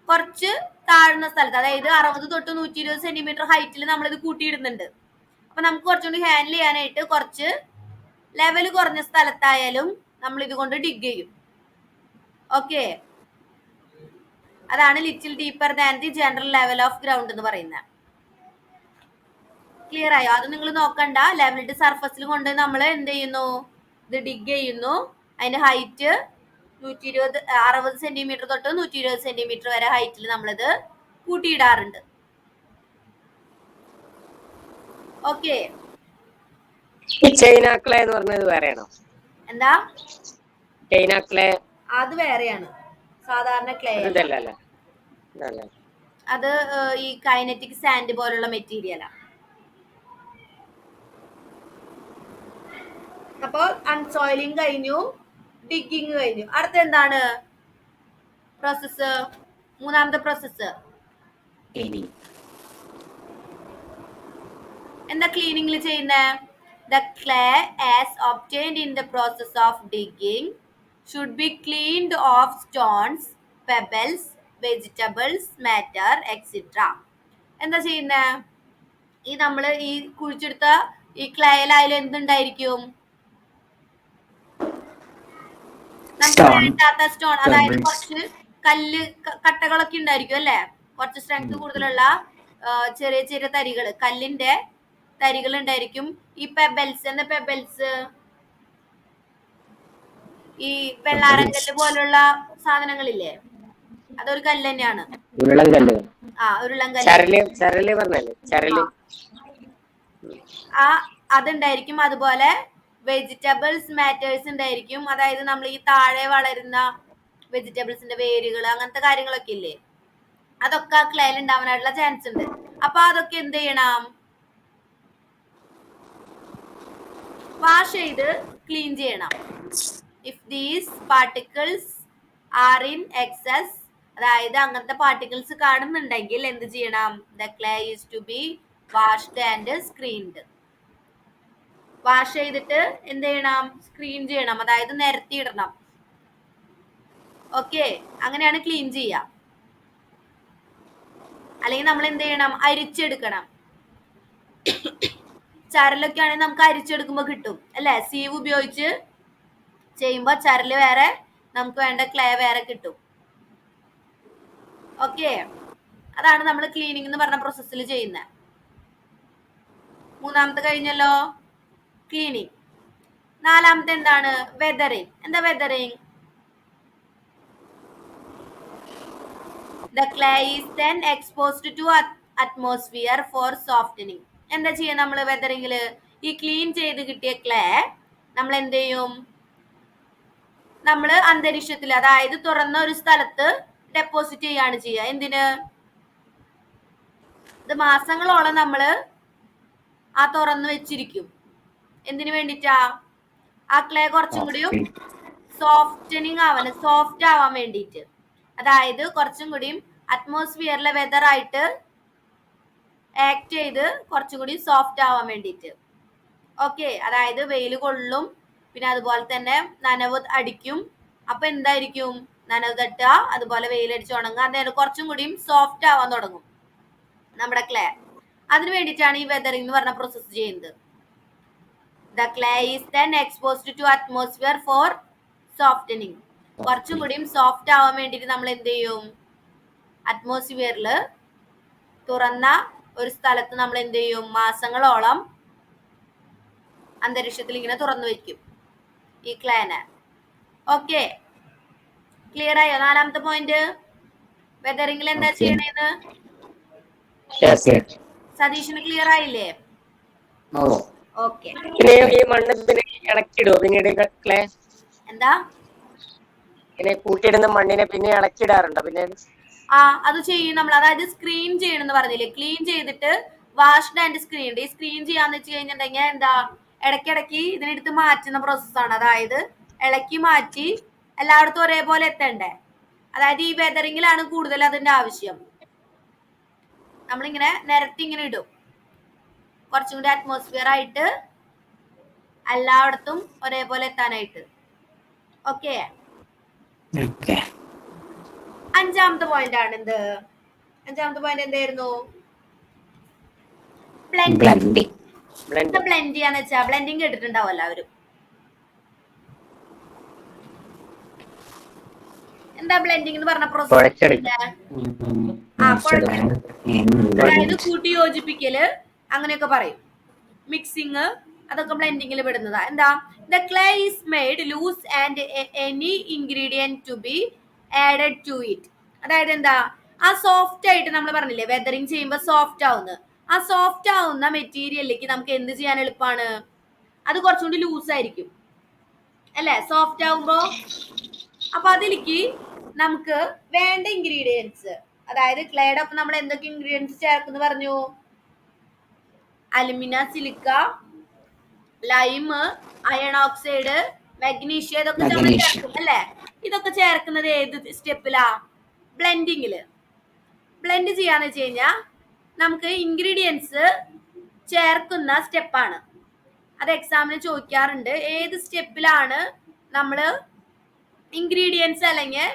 കുറച്ച് താഴ്ന്ന സ്ഥലത്ത്, അതായത് 60 തൊട്ട് 120 സെന്റിമീറ്റർ ഹൈറ്റിൽ നമ്മളിത് കൂട്ടിയിടുന്നുണ്ട്. അപ്പൊ നമുക്ക് കുറച്ചുകൂടി ഹാൻഡിൽ ചെയ്യാനായിട്ട് കുറച്ച് ലെവൽ കുറഞ്ഞ സ്ഥലത്തായാലും നമ്മൾ ഇത് കൊണ്ട് ഡിഗ് ചെയ്യും. ഓക്കെ, അതാണ് little deeper than the general level of ground എന്ന് പറയുന്നത്. ക്ലിയർ ആയോ? അത് നിങ്ങൾ നോക്കണ്ട. ലെവൽഡ് സർഫസിൽ കൊണ്ട് നമ്മൾ എന്ത് ചെയ്യുന്നു? ഇത് ഡിഗ് ചെയ്യുന്നു. അതിന്റെ ഹൈറ്റ് 60 സെന്റിമീറ്റർ തൊട്ട് 120 സെന്റിമീറ്റർ വരെ ഹൈറ്റിൽ നമ്മളിത് കൂട്ടിയിടാറുണ്ട്. ഓക്കെ, ഈ ചൈന ക്ലേ എന്ന് പറഞ്ഞത് വേറെയാണോ? എന്താ? ചൈന ക്ലേ അത് വേറെയാണ്. സാധാരണ ക്ലേ അത് ഈ കൈനറ്റിക് സാൻഡ് പോലുള്ള മെറ്റീരിയലാ. അപ്പോൾ അൺസോയിലിംഗ് കഴിഞ്ഞു, ഡിഗിങ് കഴിഞ്ഞു. അടുത്ത എന്താണ് പ്രോസസ്സ്? മൂന്നാമത്തെ പ്രോസസ്സ് എന്താ ക്ലീനിങ്ങിൽ ചെയ്യുന്നത്? The clay as obtained in the process of digging should be cleaned of stones, pebbles, vegetables, matter etcetera. എന്താ ചെയ്യുന്നത്? ഈ നമ്മൾ ഈ കുഴിച്ചെടുത്ത ഈ ക്ലേയിലായാലും എന്തുണ്ടായിരിക്കും? നമുക്ക് വേണ്ടാത്ത സ്റ്റോൺ, അതായത് കുറച്ച് കല്ല് കട്ടകളൊക്കെ ഉണ്ടായിരിക്കും അല്ലെ, കുറച്ച് സ്ട്രെങ്ത് കൂടുതലുള്ള ചെറിയ ചെറിയ തരികൾ, കല്ലിന്റെ തരികൾ ഉണ്ടായിരിക്കും. ഈ പെബിൾസ്, എന്താ പെബിൾസ്? ഈ വെള്ളാരങ്കല്ല് പോലുള്ള സാധനങ്ങളില്ലേ, അതൊരു കല്ല് തന്നെയാണ്. ഉരുളൻകല്ല്. അതുണ്ടായിരിക്കും. അതുപോലെ വെജിറ്റബിൾസ്, മാറ്റേഴ്സ് ഉണ്ടായിരിക്കും. അതായത് നമ്മൾ ഈ താഴെ വളരുന്ന വെജിറ്റബിൾസിന്റെ വേരുകൾ, അങ്ങനത്തെ കാര്യങ്ങളൊക്കെ ഇല്ലേ, അതൊക്കെ ആ ക്ലേയിൽ ഉണ്ടാവാനായിട്ടുള്ള ചാൻസ് ഉണ്ട്. അപ്പൊ അതൊക്കെ എന്ത് ചെയ്യണം? വാഷ് ചെയ്ത് ക്ലീൻ ചെയ്യണം. If these particles are in excess, അതായത് അങ്ങനത്തെ പാർട്ടിക്കിൾസ് കാണുന്നുണ്ടെങ്കിൽ എന്ത് ചെയ്യണം? The clay is to be washed and screened. Wash ചെയ്തിട്ട് എന്ത് ചെയ്യണം? സ്ക്രീൻ ചെയ്യണം, അതായത് നിരത്തിയിടണം. ഓക്കെ, അങ്ങനെയാണ് ക്ലീൻ ചെയ്യുക. അല്ലെങ്കിൽ നമ്മൾ എന്ത് ചെയ്യണം? അരിച്ചെടുക്കണം. ചരലൊക്കെ ആണെങ്കിൽ നമുക്ക് അരിച്ചെടുക്കുമ്പോൾ കിട്ടും അല്ലെ, സീവ് ഉപയോഗിച്ച് ചെയ്യുമ്പോൾ ചരല് വേറെ, നമുക്ക് വേണ്ട ക്ലേ വേറെ കിട്ടും. ഓക്കെ, അതാണ് നമ്മൾ ക്ലീനിങ് എന്ന് പറഞ്ഞ പ്രോസസ്സിൽ ചെയ്യുന്നത്. മൂന്നാമത്തെ കഴിഞ്ഞല്ലോ, ക്ലീനിങ്. നാലാമത്തെ എന്താണ്? വെതറിങ്. എന്താ weathering? The clay is then exposed to atmosphere for softening. എന്താ ചെയ്യുക നമ്മൾ വെതറിങ്ങില്? ഈ ക്ലീൻ ചെയ്ത് കിട്ടിയ ക്ലേ നമ്മൾ എന്ത് ചെയ്യും? നമ്മൾ അന്തരീക്ഷത്തിൽ, അതായത് തുറന്ന ഒരു സ്ഥലത്ത് ഡെപ്പോസിറ്റ് ചെയ്യാണ് ചെയ്യുക. എന്തിന്? ഇത് മാസങ്ങളോളം നമ്മൾ ആ തുറന്നു വെച്ചിരിക്കും. എന്തിനു വേണ്ടിട്ടാ? ആ ക്ലേ കുറച്ചും കൂടിയും സോഫ്റ്റനിങ് ആവാൻ, സോഫ്റ്റ് ആവാൻ വേണ്ടിയിട്ട്. അതായത് കുറച്ചും കൂടിയും അറ്റ്മോസ്ഫിയറിലെ വെതറായിട്ട് ആക്ട് ചെയ്ത് കുറച്ചും കൂടി സോഫ്റ്റ് ആവാൻ വേണ്ടിയിട്ട്. ഓക്കെ, അതായത് വെയിൽ കൊള്ളും, പിന്നെ അതുപോലെ തന്നെ നനവ് അടിക്കും. അപ്പൊ എന്തായിരിക്കും? നനവ് തട്ടുക, അതുപോലെ വെയിലടിച്ച് ഉണങ്ങുക, അതായത് കുറച്ചും കൂടിയും സോഫ്റ്റ് ആവാൻ തുടങ്ങും നമ്മുടെ ക്ലേ. അതിനു വേണ്ടിയിട്ടാണ് ഈ വെതറിംഗ് എന്ന് പറഞ്ഞ പ്രോസസ് ചെയ്യുന്നത്. The clay is then exposed to atmosphere for softening. കുറച്ചും കൂടിയും സോഫ്റ്റ് ആവാൻ വേണ്ടിയിട്ട് നമ്മൾ എന്ത് ചെയ്യും? അറ്റ്മോസ്ഫിയറിൽ തുറന്ന ഒരു സ്ഥലത്ത് നമ്മൾ എന്ത് ചെയ്യും? മാസങ്ങളോളം അന്തരീക്ഷത്തിൽ ഇങ്ങനെ തുറന്നു വെക്കും ഈ ക്ലേനെ. ഓക്കെ, ക്ലിയർ ആയോ? നാലാമത്തെ പോയിന്റ്, വെതറിംഗിൽ എന്താ ചെയ്യണേന്ന് സതീഷിന് ക്ലിയർ ആയില്ലേ? ഓക്കെ. എന്താ? കൂട്ടിയിടുന്ന മണ്ണിനെ പിന്നെ ഇളക്കിടാറുണ്ടോ? പിന്നെ അത് ചെയ്യും നമ്മൾ. അതായത് സ്ക്രീൻ ചെയ്യണമെന്ന് പറഞ്ഞില്ലേ, ക്ലീൻ ചെയ്തിട്ട് വാഷ്ഡ് ആൻഡ് സ്ക്രീൻഡ്. ഈ സ്ക്രീൻ ചെയ്യാന്ന് വെച്ച് കഴിഞ്ഞിട്ടുണ്ടെങ്കിൽ എന്താ? ഇടയ്ക്കിടയ്ക്ക് ഇതിനെടുത്ത് മാറ്റുന്ന പ്രോസസ്സാണ്. അതായത് ഇളക്കി മാറ്റി എല്ലായിടത്തും ഒരേപോലെ എത്തണ്ടേ. അതായത് ഈ വെതറിങ്ങിലാണ് കൂടുതൽ അതിന്റെ ആവശ്യം. നമ്മളിങ്ങനെ നിരത്തി ഇങ്ങനെ ഇടും, കുറച്ചും കൂടി അറ്റ്മോസ്ഫിയർ ആയിട്ട് എല്ലായിടത്തും ഒരേപോലെ എത്താനായിട്ട്. ഓക്കെ, അഞ്ചാമത്തെ പോയിന്റ് ആണ് എന്ത്? അഞ്ചാമത്തെ പോയിന്റ് എന്തായിരുന്നു? ബ്ലെൻഡിങ്. ബ്ലെൻഡ് ചെയ്യാന്ന് വെച്ചാ ബ്ലെൻഡിങ് കേട്ടിട്ടുണ്ടാവും എല്ലാവരും. എന്താ ബ്ലെൻഡിങ് എന്ന് പറഞ്ഞ പ്രോസസ്? അതായത് കൂട്ടി യോജിപ്പിക്കല് അങ്ങനെയൊക്കെ പറയും. മിക്സിങ്, അതൊക്കെ ബ്ലെൻഡിങ്ങിൽ പെടുന്നതാ. എന്താ? The clay is made loose and any ingredient to be added to it. അതായത് എന്താ? ആ സോഫ്റ്റ് ആയിട്ട് നമ്മൾ പറഞ്ഞില്ലേ വെതറിങ് ചെയ്യുമ്പോൾ സോഫ്റ്റ് ആവുന്നത്, ആ സോഫ്റ്റ് ആവുന്ന മെറ്റീരിയലിലേക്ക് നമുക്ക് എന്ത് ചെയ്യാൻ എളുപ്പമാണ്? അത് കുറച്ചും കൂടി ലൂസ് ആയിരിക്കും അല്ലെ, സോഫ്റ്റ് ആവുമ്പോ. അപ്പൊ അതിലേക്ക് നമുക്ക് വേണ്ട ഇൻഗ്രീഡിയൻസ്, അതായത് ക്ലേയുടെ ഒപ്പം നമ്മൾ എന്തൊക്കെ ഇൻഗ്രീഡിയൻസ് ചേർക്കുന്നു പറഞ്ഞു? Alumina, silica, lime, iron oxide, magnesium, ഇതൊക്കെ നമ്മൾ ചേർക്കും അല്ലെ. ഇതൊക്കെ ചേർക്കുന്നത് ഏത് സ്റ്റെപ്പിലാ? ബ്ലെൻഡിങ്ങില്. ബ്ലെൻഡ് ചെയ്യാന്ന് വെച്ച് കഴിഞ്ഞാൽ നമുക്ക് ഇൻഗ്രീഡിയൻസ് ചേർക്കുന്ന സ്റ്റെപ്പാണ്. അത് എക്സാമിന് ചോദിക്കാറുണ്ട്. ഏത് സ്റ്റെപ്പിലാണ് നമ്മൾ ഇൻഗ്രീഡിയൻസ് അല്ലെങ്കിൽ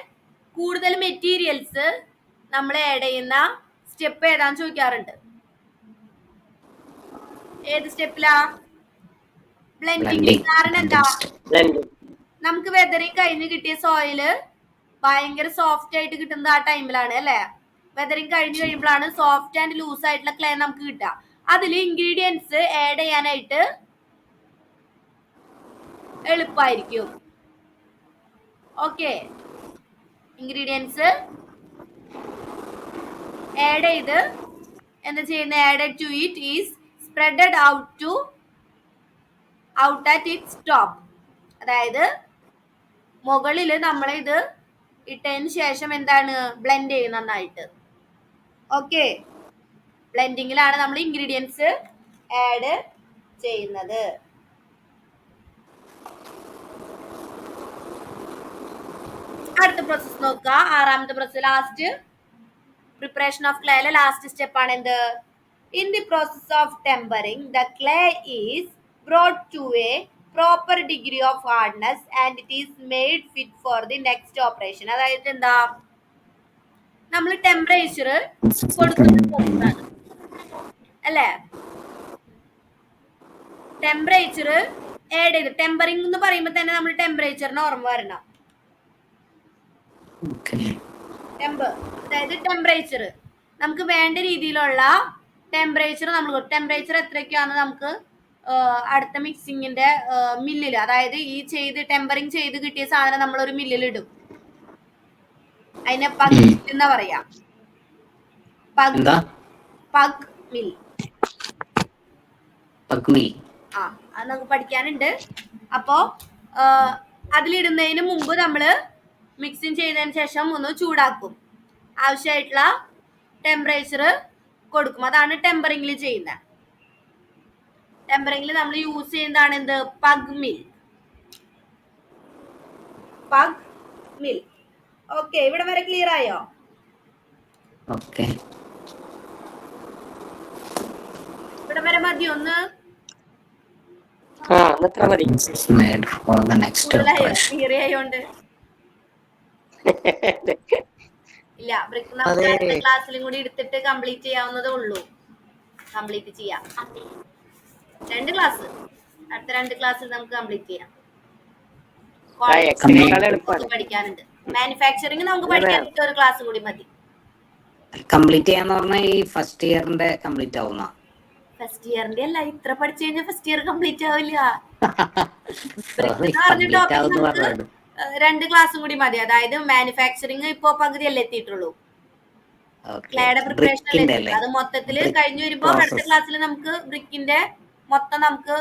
കൂടുതൽ മെറ്റീരിയൽസ് നമ്മൾ ആഡ് ചെയ്യുന്ന സ്റ്റെപ്പ് ഏതാന്ന് ചോദിക്കാറുണ്ട്. ഏത് സ്റ്റെപ്പിലാ? ബ്ലെൻഡിങ്. കാരണം എന്താ? നമുക്ക് വെതറിങ് കഴിഞ്ഞ് കിട്ടിയ സോയില് ഭയങ്കര സോഫ്റ്റ് ആയിട്ട് കിട്ടുന്നത് ആ ടൈമിലാണ് അല്ലെ? വെതറിങ് കഴിഞ്ഞ് കഴിയുമ്പോഴാണ് സോഫ്റ്റ് ആൻഡ് ലൂസ് ആയിട്ടുള്ള ക്ലേ നമുക്ക് കിട്ടുക. അതിൽ ഇൻഗ്രീഡിയൻസ് ആഡ് ചെയ്യാനായിട്ട് എളുപ്പമായിരിക്കും. ഓക്കെ, ഇൻഗ്രീഡിയൻസ് ആഡ് ചെയ്ത് എന്താ ചെയ്യുന്നത്? Added to it is spreaded out at its top. അതായത് മുകളിൽ നമ്മൾ ഇത് ഇട്ടതിന് ശേഷം എന്താണ്? ബ്ലെൻഡ് ചെയ്യും നന്നായിട്ട്. ഓക്കെ, ബ്ലെൻഡിങ്ങിലാണ് നമ്മൾ ഇൻഗ്രീഡിയൻസ് ആഡ് ചെയ്യുന്നത്. അടുത്ത പ്രോസസ് നോക്കുക. ആറാമത്തെ പ്രോസസ്, ലാസ്റ്റ് പ്രിപ്പറേഷൻ ഓഫ് ക്ലേയിലെ ലാസ്റ്റ് സ്റ്റെപ്പ് ആണ് എന്ത്? In the process of tempering the clay is brought to a proper degree of hardness and it is made fit for the next operation. അതായത് എന്താ? നമ്മൾ temperature കൊടുക്കുന്ന അല്ലേ? Temperature add ചെയ്ത് tempering എന്ന് പറയുമ്പോൾ തന്നെ നമ്മൾ ടെമ്പറേച്ചറിന് ഓർമ്മ വരണം. അതായത് ടെമ്പറേച്ചർ നമുക്ക് വേണ്ട രീതിയിലുള്ള ടെമ്പറേച്ചർ നമ്മൾ ടെമ്പറേച്ചർ എത്രയൊക്കെയാന്ന് നമുക്ക് അടുത്ത മിക്സിങ്ങിന്റെ മില്ലിൽ, അതായത് ഈ ചെയ്ത് ടെമ്പറിങ് ചെയ്ത് കിട്ടിയ സാധനം നമ്മൾ ഒരു മില്ലിൽ ഇടും. അതിനെ പഗ് എന്നാ പറയാ. Pug mill. ആ, അത് നമുക്ക് പഠിക്കാനുണ്ട്. അപ്പോ അതിലിടുന്നതിന് മുമ്പ് നമ്മള് മിക്സിങ് ചെയ്തതിന് ശേഷം ഒന്ന് ചൂടാക്കും. ആവശ്യമായിട്ടുള്ള ടെമ്പറേച്ചർ കൊടുക്കും. അതാണ് ടെമ്പറിങ്ങിൽ ചെയ്യുന്നത്. ടെമ്പറിങ്ങിൽ നമ്മൾ യൂസ് ചെയ്യുന്നതാണ് എന്ത്? Pug mill. ഓക്കെ, ഇവിടെ വരെ ക്ലിയർ ആയോ? ഇവിടെ വരെ മതി. ഒന്ന് ക്ലിയർ ആയോണ്ട് ഇല്ല, ബ്രിക്ക് നമുക്ക് അടുത്ത ക്ലാസ്സിലും കൂടി എടുത്തിട്ട് കംപ്ലീറ്റ് ചെയ്യാവുന്നതേ ഉള്ളൂ. കംപ്ലീറ്റ് ചെയ്യാം. 2 ക്ലാസ്, അടുത്ത 2 ക്ലാസ്സിൽ നമുക്ക് കംപ്ലീറ്റ് ചെയ്യാം. പഠിക്കാനുണ്ട്. മാനുഫാക്ചറിങ് നമുക്ക് പഠിക്കാനായിട്ട് ഒരു ക്ലാസ് കൂടി മതി. കംപ്ലീറ്റ് ചെയ്യാന്ന് പറഞ്ഞാൽ ഈ ഫസ്റ്റ് ഇയറിന്റെ കംപ്ലീറ്റ് ആവുന്ന? ഫസ്റ്റ് ഇയറിന്റെ അല്ല, ഇത്ര പഠിച്ചു കഴിഞ്ഞാൽ ഫസ്റ്റ് ഇയർ കംപ്ലീറ്റ് ആവില്ല. 2 ക്ലാസ്സും കൂടി മതി. അതായത് മാനുഫാക്ചറിങ് ഇപ്പൊ പകുതിയല്ലേ എത്തിയിട്ടുള്ളൂ. ക്ലേയുടെ പ്രിപ്പറേഷൻ അല്ലേ? അത് മൊത്തത്തില് കഴിഞ്ഞു വരുമ്പോ അടുത്ത ക്ലാസ്സിൽ നമുക്ക് ബ്രിക്കിന്റെ മൊത്തം നമുക്ക്